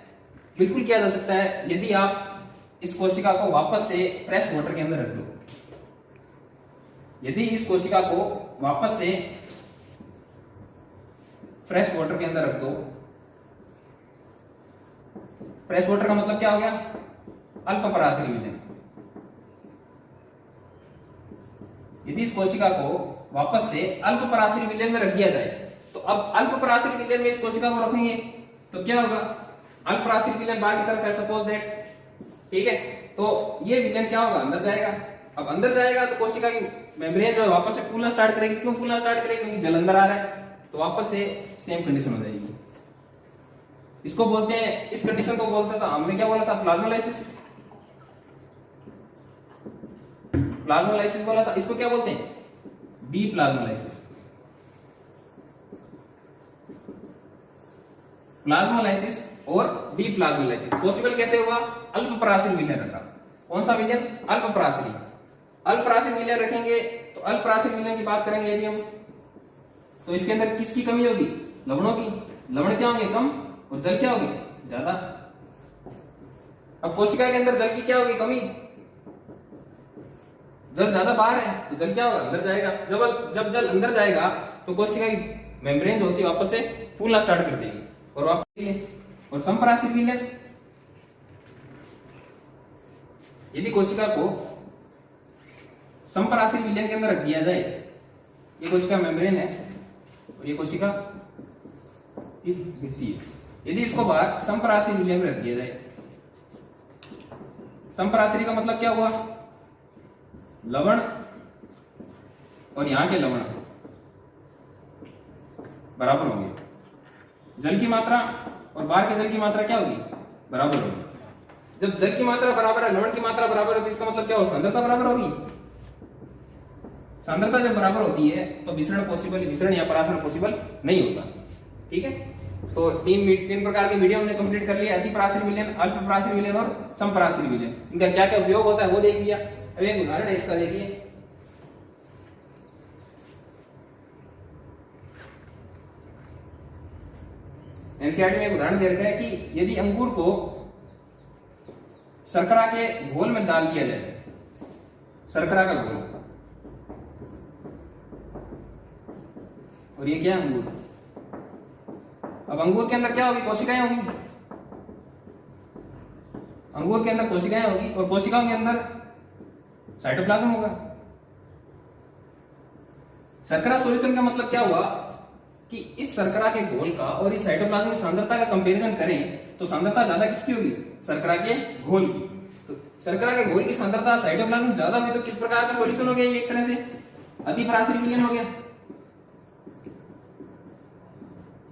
बिल्कुल किया जा सकता है, यदि आप इस कोशिका को वापस से फ्रेश वाटर के अंदर रख दो। यदि इस कोशिका को वापस से फ्रेश वाटर के अंदर रख दो। फ्रेश वाटर का मतलब क्या हो गया? अल्प पराश्रयी विलयन। यदि इस कोशिका को वापस से अल्प पराश्रयी विलयन में रख दिया जाए तो अब अल्पपराश्रित विलयन में इस कोशिका को रखेंगे तो क्या होगा, अल्पपराश्रित विलयन बाहर की तरफ है सपोज दैट, ठीक है। तो ये विलयन क्या होगा, अंदर जाएगा। अब अंदर जाएगा तो कोशिका की मेम्ब्रेन जो है वापस से फूलना स्टार्ट करेगी। क्यों फूलना स्टार्ट करेगी, क्योंकि जल अंदर आ रहा है, तो वापस से सेम कंडीशन हो जाएगी। इसको बोलते हैं, इस कंडीशन को बोलते था, हमने क्या बोला था, प्लाज्मोलाइसिस। प्लाज्मोलाइसिस बोला था, इसको क्या बोलते हैं, बी प्लाज्मोलाइसिस। प्लाज्मोलाइसिस और बी प्लाज्मोलाइसिस पॉसिबल कैसे हुआ, अल्पपराश्रित विलयन रखा। कौन सा विलयन, अल्पपराश्रित। अल्पपराश्रित विलयन रखेंगे तो अल्पपराश्रित विलयन की बात करेंगे यदि हम, तो इसके अंदर किसकी कमी होगी, लवणों की। लवण क्या होंगे, कम, और जल क्या होगी, ज्यादा। अब कोशिका के अंदर जल की क्या होगी, कमी। जल ज्यादा बाहर है तो जल क्या होगा, अंदर जाएगा। जब जल अंदर जाएगा तो कोशिका की मेम्ब्रेन जो होती है वापस से फूलना स्टार्ट कर देगी और वापस। और संपराश्रित विलयन, यदि कोशिका को संपराश्रित विलयन के अंदर रख दिया जाए, ये कोशिका मेम्ब्रेन है और ये कोशिका भित्ति है, यदि इसको बाहर संपराश्रित विलयन में रख दिया जाए, संपराश्रित का मतलब क्या हुआ, लवण और यहां के लवण बराबर होंगे, जल की मात्रा और बाहर के जल की मात्रा क्या होगी, बराबर होगी। जब जल की मात्रा बराबर है, लवण की मात्रा बराबर है, तो इसका मतलब क्या हो, सांद्रता बराबर होगी। सांद्रता जब बराबर होती है तो विसरण पॉसिबल, विसरण या परासरण पॉसिबल नहीं होता, ठीक है। तो तीन प्रकार के वीडियो हमने कंप्लीट कर लिया, अतिपराश्रित विलयन, अल्पपराश्रित विलयन और संपराश्रित विलयन। इनका क्या क्या उपयोग होता है वो देख लिया। अब एक उदाहरण है इसका, देखिए। एनसीईआरटी में एक उदाहरण दे रखा है कि यदि अंगूर को शर्करा के घोल में डाल दिया जाए, शर्करा का घोल, और ये क्या है, अंगूर। अब अंगूर के अंदर क्या होगी, कोशिकाएं होंगी। अंगूर के अंदर कोशिकाएं होगी और कोशिकाओं के अंदर साइटोप्लाज्म होगा। शर्करा सॉल्यूशन का मतलब क्या हुआ कि इस शर्करा के घोल का और इस साइटोप्लाज्म की सांद्रता का कंपैरिजन करें तो सांद्रता ज्यादा किसकी होगी, शर्करा के घोल की। तो शर्करा के घोल की सांद्रता साइटोप्लाज्म ज्यादा हुई तो किस प्रकार का सॉल्यूशन हो गया, ये एक तरह से अतिपराश्रित विलयन हो गया।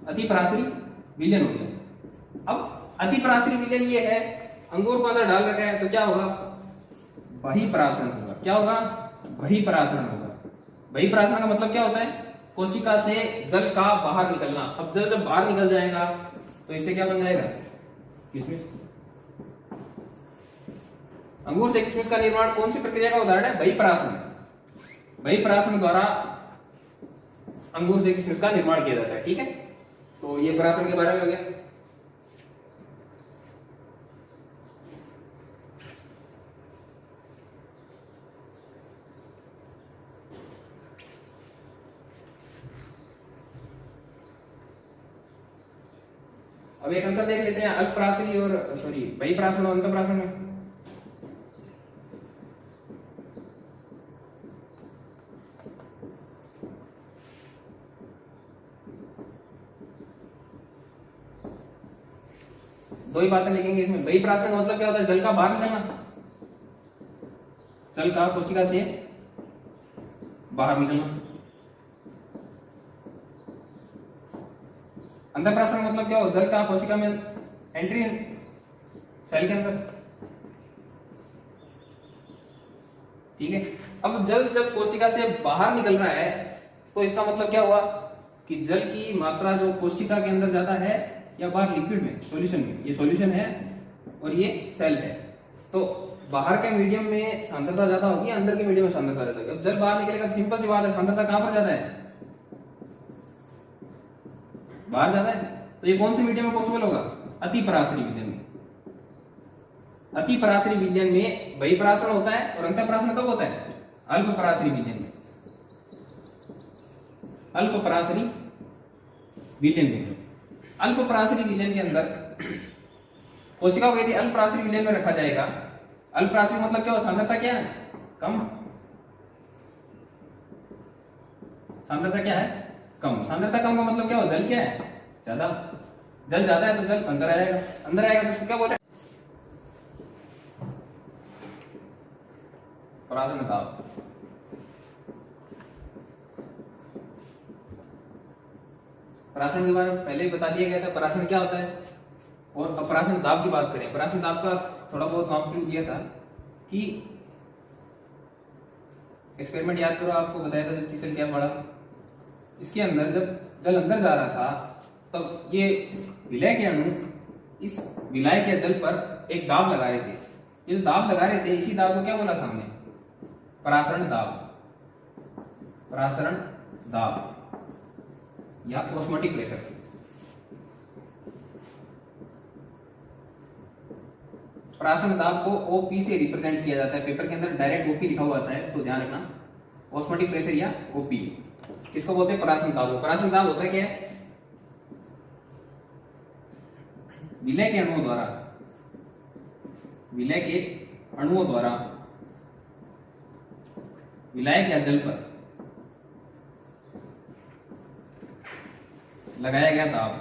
अतिपराश्रित विलयन हो गया। अब अतिपराश्रित विलयन ये है, अंगूर को अंदर डाल रखा है तो क्या होगा, बहिःपरासरण होगा। क्या होगा, बहिःपरासरण होगा। बहिःपरासरण का मतलब क्या होता है, कोशिका से जल का बाहर निकलना। अब जल जब बाहर निकल जाएगा तो इससे क्या बन जाएगा, किशमिश। अंगूर से किशमिश का निर्माण कौन सी प्रक्रिया का उदाहरण है, बहिःपरासरण। बहिःपरासरण द्वारा अंगूर से किशमिश का निर्माण किया जाता है, ठीक है। तो ये परासरण के बारे में हो गया। अब एक अंतर देख लेते हैं अल्पपराश्रित और बहिःपरासरण और अंतःपरासरण में। दो ही बातें लिखेंगे इसमें। बहिःपरासरण का मतलब क्या होता है, जल का बाहर निकलना, जल का कोशिका से बाहर निकलना। अंतःपरासरण मतलब क्या हो, जल का कोशिका में एंट्री सेल के अंदर, ठीक है। अब जल जब कोशिका से बाहर निकल रहा है तो इसका मतलब क्या हुआ कि जल की मात्रा जो कोशिका के अंदर ज्यादा है या बाहर लिक्विड में, सॉल्यूशन में, ये सॉल्यूशन है और ये सेल है। तो बाहर के मीडियम में सांद्रता ज्यादा होगी, अंदर के मीडियम में सांद्रता ज्यादा होगी। अब जल बाहर निकलेगा, सिंपल सी बात है, सांद्रता कहां पर ज्यादा है, बाहर ज्यादा है। तो ये कौन से मीडियम में पॉसिबल होगा, अतिपराश्रित विलयन में। अतिपराश्रित विलयन में बहिःपरासरण होता है और अंतःपरासरण कब होता है, अल्पपराश्रित विलयन में। अल्पपराश्रित विलयन में, अल्पपराश्रित विलयन के अंदर कोशिका को यदि अल्पपराश्रित विलयन में रखा जाएगा, अल्पपराश्रित मतलब क्या हो, सांद्रता क्या है, कम। सांद्रता क्या है, कम। सांद्रता कम का मतलब क्या हो, जल क्या है, ज्यादा। जल ज्यादा है तो जल अंदर आएगा, अंदर आएगा तो उसको क्या बोले, परासरण दाब। परासरण के बारे में पहले ही बता दिया गया था, परासरण क्या होता है। और अब परासरण दाब की बात करें, परासरण दाब का थोड़ा बहुत काम क्लू दिया था कि एक्सपेरिमेंट याद करो, आपको बताया था जब तीसरे क्या पढ़ा, इसके अंदर जब जल अंदर जा रहा था तब ये विलय के अणु इस विलाय के जल पर एक दाब लगा रहे थे। ये जो दाब लगा रहे थे, इसी दाब को क्या बोला था हमने, परासरण दाब, परासरण दाब या ऑस्मोटिक प्रेशर। परासरण दाब को ओपी से रिप्रेजेंट किया जाता है, पेपर के अंदर डायरेक्ट ओपी लिखा हुआ आता है, तो ध्यान रखना, ऑस्मोटिक प्रेशर या ओपी। किसको बोलते हैं, परासरण दाब। परासरण दाब होता है क्या है, विलय के अणुओं द्वारा, विलय के अणुओं द्वारा विलायक या जल पर लगाया गया दाब।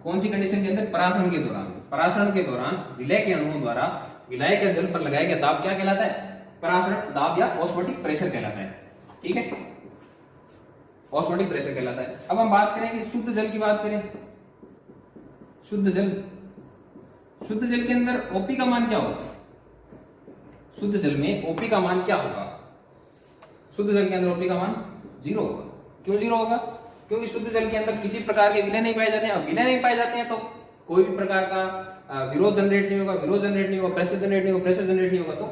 कौन सी कंडीशन के अंदर, परासरण के दौरान। परासरण के दौरान विलय के अणुओं द्वारा विलायक या जल पर लगाया गया दाब क्या कहलाता है, परासरण दाब या ऑस्मोटिक प्रेशर कहलाता है। ठीक है, ऑस्मोटिक प्रेशर कहलाता है। अब हम बात करेंगे शुद्ध जल की बात करें, शुद्ध जल। शुद्ध जल के अंदर ओपी का मान क्या होगा, शुद्ध जल में ओपी का मान क्या होगा, शुद्ध जल के अंदर ओपी का मान 0 होगा। क्यों 0 होगा, क्योंकि शुद्ध जल के अंदर किसी प्रकार के विलय नहीं पाए जाते हैं। अब विलय नहीं पाए जाते हैं तो कोई भी प्रकार का विरोध जनरेट नहीं होगा, विरोध जनरेट नहीं होगा, प्रेशर जनरेट नहीं होगा, प्रेशर जनरेट नहीं होगा तो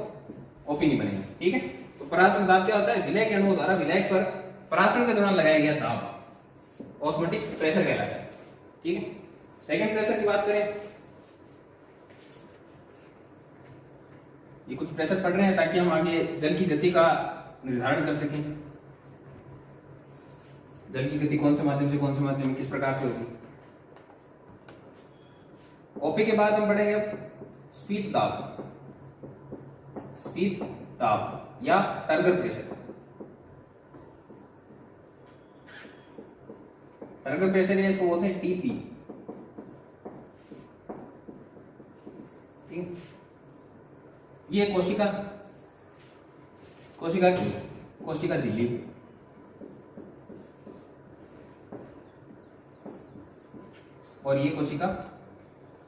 ओपी नहीं बनेगा। ठीक है, तो परासरण दाब क्या होता है, विलय के अणुओं द्वारा विलायक पर परासरण के दौरान लगाया गया दाब, ऑस्मोटिक प्रेशर कहलाता है। ठीक है, सेकंड प्रेशर की बात करें, ये कुछ प्रेशर पढ़ रहे हैं ताकि हम आगे जल की गति का निर्धारण कर सकें। जल की गति कौन से माध्यम से कौन से माध्यम में किस प्रकार से होती। ओपी के बाद हम पढ़ेंगे स्फीत दाब, स्फीत दाब या टर्गर प्रेशर। टर्गर प्रेशर है, इसको बोलते हैं टीपी। ठीक, ये कोशिका, कोशिका की कोशिका झिल्ली, और ये कोशिका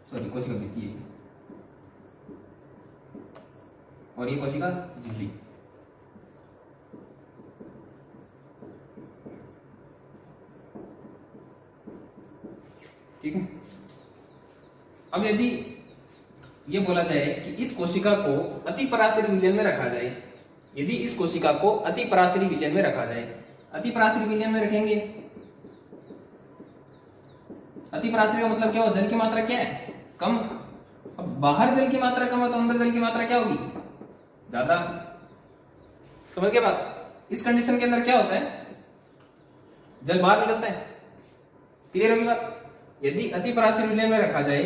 कोशिका भित्ति है, और ये कोशिका झिल्ली। ठीक है, अब यदि ये बोला जाए कि इस कोशिका को अति पराशरी विलयन में रखा जाए, यदि इस कोशिका को अति पराशरी विलयन में रखा जाए, अति पराशरी विलयन में रखेंगे, अति पराशरी का मतलब क्या हो, जल की मात्रा क्या है, कम। अब बाहर जल की मात्रा कम है तो अंदर जल की मात्रा क्या होगी, ज्यादा। समझ गए बात। इस कंडीशन के अंदर क्या होता है, जल बाहर निकलता है। क्लियर होगी बात। यदि अति पराशरी विलयन में रखा जाए,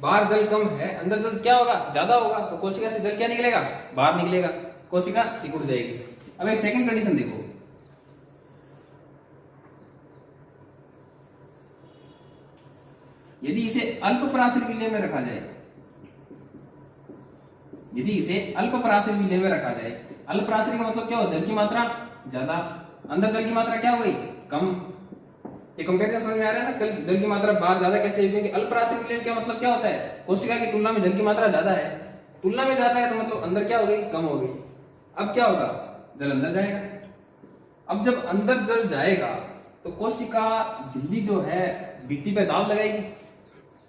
बाहर जल कम है, अंदर जल क्या होगा, ज्यादा होगा, तो कोशिका से जल क्या निकलेगा, बाहर निकलेगा, कोशिका सिकुड़ जाएगी। अब एक सेकंड कंडीशन देखो, यदि इसे अल्प पराशरी विलयन में रखा जाए, यदि इसे अल्प पराशरी विलयन में रखा जाए, अल्प पराशरी का मतलब क्या हो, जल की मात्रा ज्यादा, अंदर जल की मात्रा क्या हो गई, कम। ये कंपैरिजन समझ में आ रहा है ना, जल की मात्रा बाहर ज्यादा कैसे, क्योंकि अल्प पराशरी विलयन का मतलब क्या होता है, कोशिका की तुलना में जल की मात्रा ज्यादा है, तुलना में ज्यादा है तो मतलब अंदर क्या हो गई, कम हो गई। अब क्या होगा, जल अंदर जाएगा। अब जब अंदर जल जाएगा तो कोशिका झिल्ली जो है भित्ति पे दाब लगाएगी।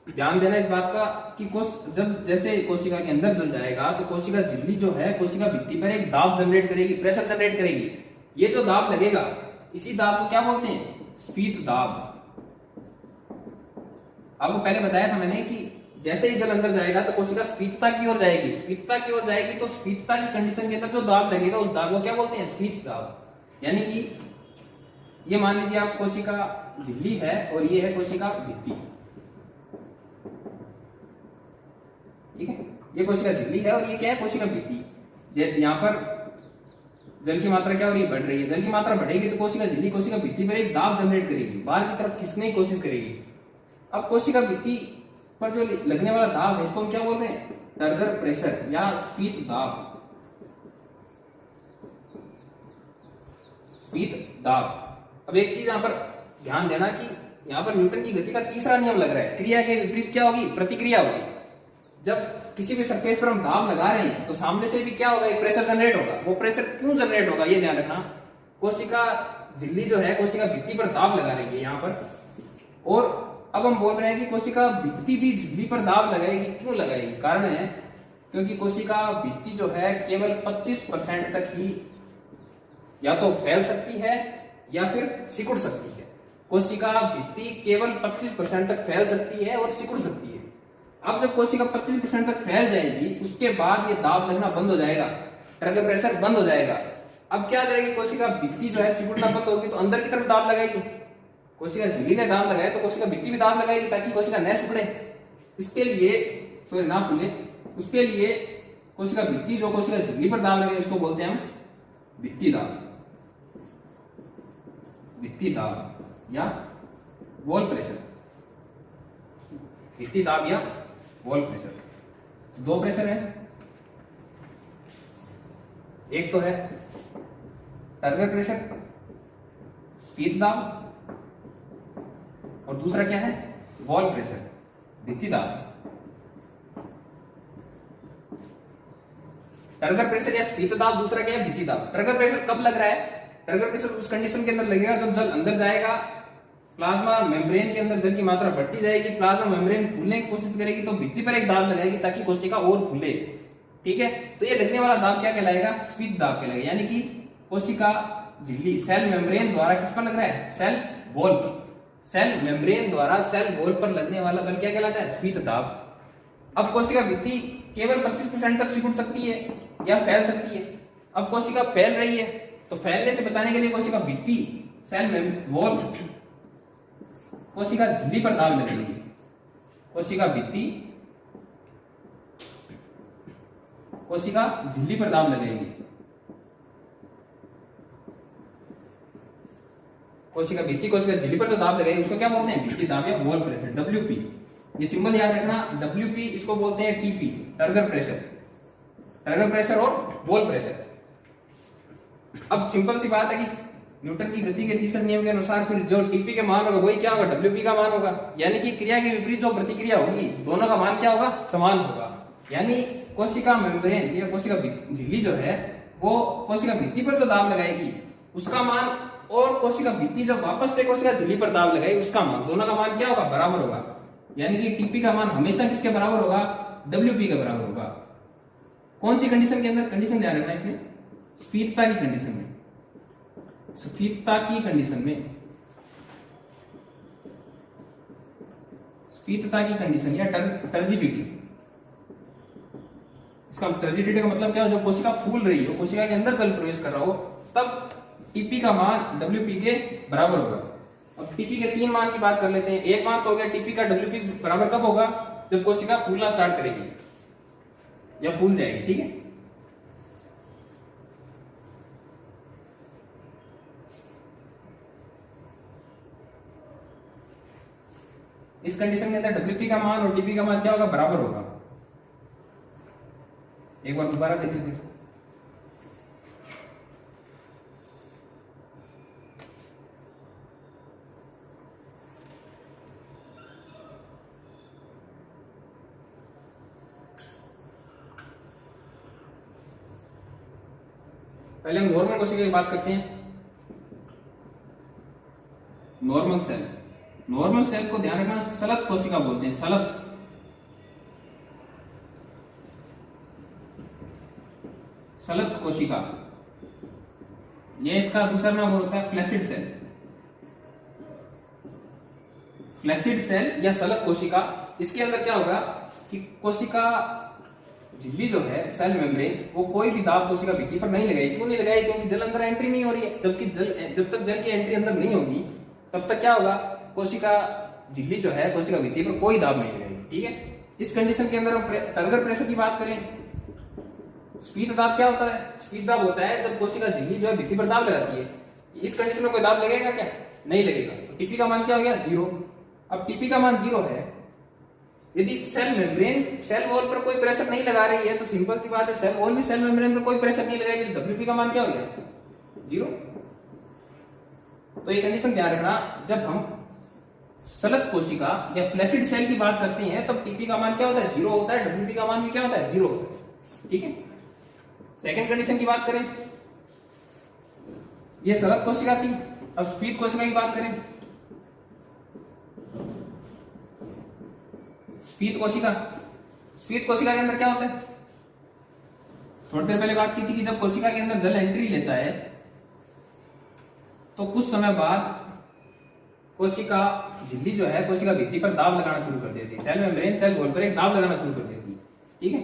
ध्यान देना इस बात का कि जब जैसे कोशिका के अंदर जल जाएगा तो कोशिका झिल्ली जो है कोशिका भित्ति पर एक दाब जनरेट करेगी, प्रेशर जनरेट करेगी। ये जो दाब लगेगा, इसी दाब को क्या बोलते हैं, स्फीत दाब। आपको पहले बताया था मैंने कि जैसे ही जल अंदर जाएगा तो कोशिका स्फीतता की ओर जाएगी, स्फीतता की ओर जाएगी तो स्फीतता की कंडीशन के अंदर जो दाब लगेगा उस दाब को क्या बोलते हैं, स्फीत दाब। यानी कि ये मान लीजिए आप कोशिका झिल्ली है और ये है कोशिका भित्ति। ठीक है, ये कोशिका झिल्ली है और ये क्या है, कोशिका भित्ति। यहाँ पर जल की मात्रा क्या हो रही है, बढ़ रही है। जल की मात्रा बढ़ेगी तो कोशिका झिल्ली कोशिका भित्ति पर एक दाब जनरेट करेगी, बाहर की तरफ खींचने की कोशिश करेगी। अब कोशिका भित्ति पर जो लगने वाला दाब है इसको हम क्या बोल रहे हैं, टर्गर प्रेशर या स्फीत दाब। स्फीत दाब। अब एक चीज यहां पर ध्यान देना कि यहां पर न्यूटन की गति का तीसरा नियम लग रहा है, क्रिया के विपरीत क्या होगी, प्रतिक्रिया होगी। जब किसी भी सरफेस पर हम दाब लगा रहे हैं तो सामने से भी क्या होगा, एक प्रेशर जनरेट होगा। वो प्रेशर क्यों जनरेट होगा ये ध्यान रखना। कोशिका झिल्ली जो है कोशिका भित्ति पर दाब लगा रही है यहां पर, और अब हम बोल रहे हैं कि कोशिका भित्ति भी झिल्ली पर दाब लगाएगी। क्यों लगाएगी, कारण है क्योंकि कोशिका भित्ति जो है केवल 25% तक ही या तो फैल सकती है या फिर सिकुड़ सकती है। कोशिका भित्ति केवल 25% तक फैल सकती है और सिकुड़ सकती है। अब जब कोशिका 25% तक फैल जाएगी उसके बाद ये दाब लगना बंद हो जाएगा, टर्गर प्रेशर बंद हो जाएगा। अब क्या करेगी कोशिका भित्ति जो है सिकुड़ना बंद होगी तो अंदर की तरफ दाब लगाएगी। कोशिका झिल्ली ने दाब लगाया तो कोशिका भित्ति भी दाब लगाएगी ताकि कोशिका न सिकुड़े। इसके लिए ना फूले, उसके लिए कोशिका भित्ति जो कोशिका झिल्ली पर दाब लगाएगी उसको बोलते हैं हम भित्ति दाब, भित्ति दाब या वॉल प्रेशर। भित्ति दाब या वॉल प्रेशर। दो प्रेशर है, एक तो है टर्गर प्रेशर स्फीत दाब, और दूसरा क्या है, वॉल प्रेशर भित्ति दाब। टर्गर प्रेशर या स्फीत दाब, दूसरा क्या है भित्ति दाब। टर्गर प्रेशर कब लग रहा है, टर्गर प्रेशर उस कंडीशन के अंदर लगेगा जब जल अंदर जाएगा, प्लाज्मा मेम्ब्रेन के अंदर जल की मात्रा बढ़ती जाएगी, प्लाज्मा मेम्ब्रेन फूलने की कोशिश करेगी तो भित्ति पर एक दाब लगाएगी ताकि कोशिका और फूले। ठीक है, तो ये लगने वाला दाब क्या कहलाएगा, स्फीत दाब कहलाएगा। यानी कि कोशिका झिल्ली सेल मेम्ब्रेन द्वारा किस पर लग रहा है, सेल वॉल पर। सेल मेम्ब्रेन द्वारा सेल वॉल पर लगने वाला बल क्या कहलाता है, स्फीत दाब। अब कोशिका भित्ति केवल 25% तक सिकुड़ सकती है या फैल सकती है। अब कोशिका फैल रही है तो फैलने से बचाने के लिए कोशिका भित्ति सेल वॉल कोशिका झिल्ली पर दाब लगेगी। कोशिका भित्ति कोशिका झिल्ली पर दाब लगेगी। कोशिका भित्ति कोशिका झिल्ली पर जो दाब लगाएगी उसको क्या बोलते हैं, भित्ति दाब या वॉल प्रेशर, डब्ल्यूपी। ये सिंबल याद रखना, डब्ल्यूपी इसको बोलते हैं TP, turgor pressure. Turgor pressure और वॉल प्रेशर। अब सिंपल सी बात है कि न्यूटन की गति के तीसरे नियम के अनुसार फिर जो टीपी का मान होगा वही क्या होगा, डब्ल्यूपी का मान होगा। यानी कि क्रिया के विपरीत जो प्रतिक्रिया होगी दोनों का मान क्या होगा, समान होगा। यानी कोशिका मेम्ब्रेन या कोशिका झिल्ली जो है वो कोशिका भित्ति पर जो दाब लगाएगी उसका मान, और कोशिका भित्ति जब वापस से कोशिका झिल्ली पर दाब लगाएगी उसका मान, दोनों का मान क्या होगा, बराबर होगा। यानी कि टीपी का मान हमेशा किसके बराबर होगा, डब्ल्यूपी के बराबर होगा। कौन सी कंडीशन के अंदर, कंडीशन ध्यान रखना इसमें, स्फीतता की कंडीशन में। स्फीतता की कंडीशन में, स्फीतता की कंडीशन या टर्जिडिटी। इसका टर्जिडिटी का मतलब क्या है, जब कोशिका फूल रही हो, कोशिका के अंदर जल प्रवेश कर रहा हो, तब टीपी का मान डब्ल्यूपी के बराबर होगा। अब टीपी के 3 मान की बात कर लेते हैं। एक मान तो हो गया टीपी का डब्ल्यूपी बराबर कब होगा, जब कोशिका फूलना स्टार्ट करेगी या फूल जाएगी। ठीक है, इस कंडीशन के अंदर डब्ल्यूपी का मान और टीपी का मान क्या होगा, बराबर होगा। एक बार दोबारा देख लीजिए इसको। पहले हम नॉर्मल कोशिका की बात करते हैं। नॉर्मल सेल, नॉर्मल सेल को ध्यान रखना सलत कोशिका बोलते हैं, सलत। सलत कोशिका, ये इसका दूसरा नाम होता है फ्लैसिड सेल। फ्लैसिड सेल या सलत कोशिका, इसके अंदर क्या होगा कि कोशिका झिल्ली जो है सेल मेम्ब्रेन वो कोई भी दाब कोशिका भित्ति पर नहीं लगाई। क्यों नहीं लगाई, क्योंकि जल अंदर एंट्री नहीं हो रही है। जब तक जल की एंट्री अंदर नहीं होगी तब तक क्या होगा, कोशिका झिल्ली जो है कोशिका भित्ति पर कोई दाब नहीं लगाएगी। ठीक है, इस कंडीशन के अंदर हम टर्गर प्रेशर की बात करें स्फीत दाब क्या होता है? स्फीत दाब होता है जब कोशिका झिल्ली जो है भित्ति पर दाब लगाती है। इस कंडीशन में कोई दाब लगेगा क्या? नहीं लगेगा। तो टीपी का मान क्या हो गया? 0। अब टीपी का मान 0 है, यदि सेल मेम्ब्रेन सेल वॉल पर कोई प्रेशर नहीं लगा रही है तो सिंपल सी बात है सेल वॉल भी सेल मेम्ब्रेन पर कोई प्रेशर नहीं लगाएगी, तो डब्ल्यूपी का मान क्या हो गया? 0। तो ये कंडीशन ध्यान रखना, जब हम सलत कोशिका या फ्लैसिड सेल की बात करते हैं तब टीपी का मान क्या होता है? 0 होता है। डब्ल्यूपी का मान भी क्या होता है? 0 होता है। ठीक है। सेकंड कंडीशन की बात करें, ये सलत कोशिका थी। अब स्फीत कोशिका की बात करें, स्फीत कोशिका के अंदर क्या होता है? थोड़ी देर पहले बात की थी कि जब कोशिका के अंदर जल एंट्री लेता है तो कुछ समय बाद कोशिका झिल्ली जो है कोशिका भित्ति पर दाब लगाना शुरू कर देती है। सेल मेम्ब्रेन सेल वॉल पर एक दाब लगाना शुरू कर देती है। ठीक है,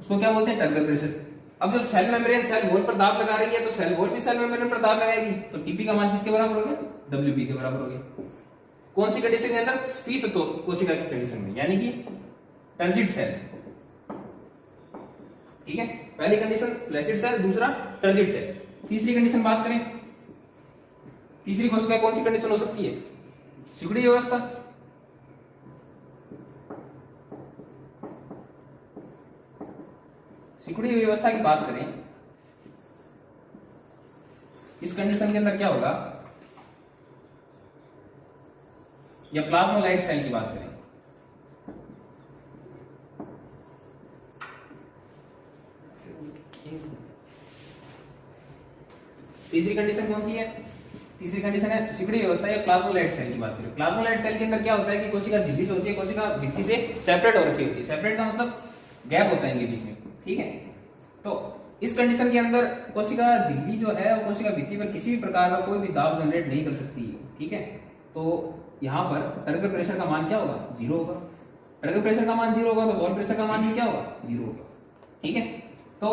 उसको क्या बोलते हैं? Turgor pressure. अब जब सेल मेम्ब्रेन सेल वॉल पर दाब लगा रही है तो सेल वॉल भी सेल मेम्ब्रेन पर दाब लगाएगी, तो टीपी का मान किसके बराबर हो गया? डब्ल्यूपी के बराबर हो गया। कौन सी कंडीशन के अंदर? स्फीत तो कोशिका की कंडीशन में, यानी कि टर्जिड सेल। ठीक है, पहली कंडीशन फ्लैसिड सेल, दूसरा टर्जिड सेल। तीसरी कंडीशन बात करें, तीसरी कोशिका कौन सी कंडीशन हो सकती है? सिकुड़ी व्यवस्था। सिकुड़ी व्यवस्था की बात करें, इस कंडीशन के अंदर क्या होगा? या प्लाज्मोलाइट सेल की बात करें, तीसरी कंडीशन कौन सी है? तीसरी कंडीशन है सिकुड़ी व्यवस्था या प्लाज्मोलाइट सेल की बात करें। प्लाज्मोलाइट सेल के अंदर क्या होता है कि कोशिका झिल्ली जो होती है कोशिका भित्ति से सेपरेट हो रखी होती है। सेपरेट का मतलब गैप होता है इनके बीच में। ठीक है, तो इस कंडीशन के अंदर कोशिका झिल्ली जो है वो कोशिका भित्ति पर किसी भी प्रकार का कोई भी दाब जनरेट नहीं कर सकती। ठीक है, तो यहां पर टर्गर प्रेशर का मान क्या होगा? 0 होगा। टर्गर प्रेशर का मान 0 होगा तो वॉल प्रेशर का मान भी क्या होगा? 0 होगा। ठीक है, तो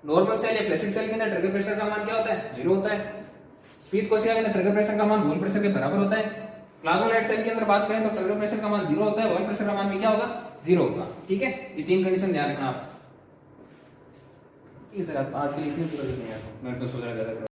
नॉर्मल सेल या फ्लैसिड सेल के अंदर टर्गर प्रेशर का मान क्या होता है? 0 होता है। स्फीत कोशिका के अंदर टर्गर प्रेशर का मान वॉल प्रेशर के बराबर होता है। प्लाज्मोलाइट सेल के अंदर बात करें तो टर्गर प्रेशर का मान 0 होता है, वॉल प्रेशर का मान भी क्या होगा? 0 होगा। ठीक है, ये तीन कंडीशन ध्यान रखना आप। ठीक है सर, आप आज के लिए इतनी मेरे को सोच रहा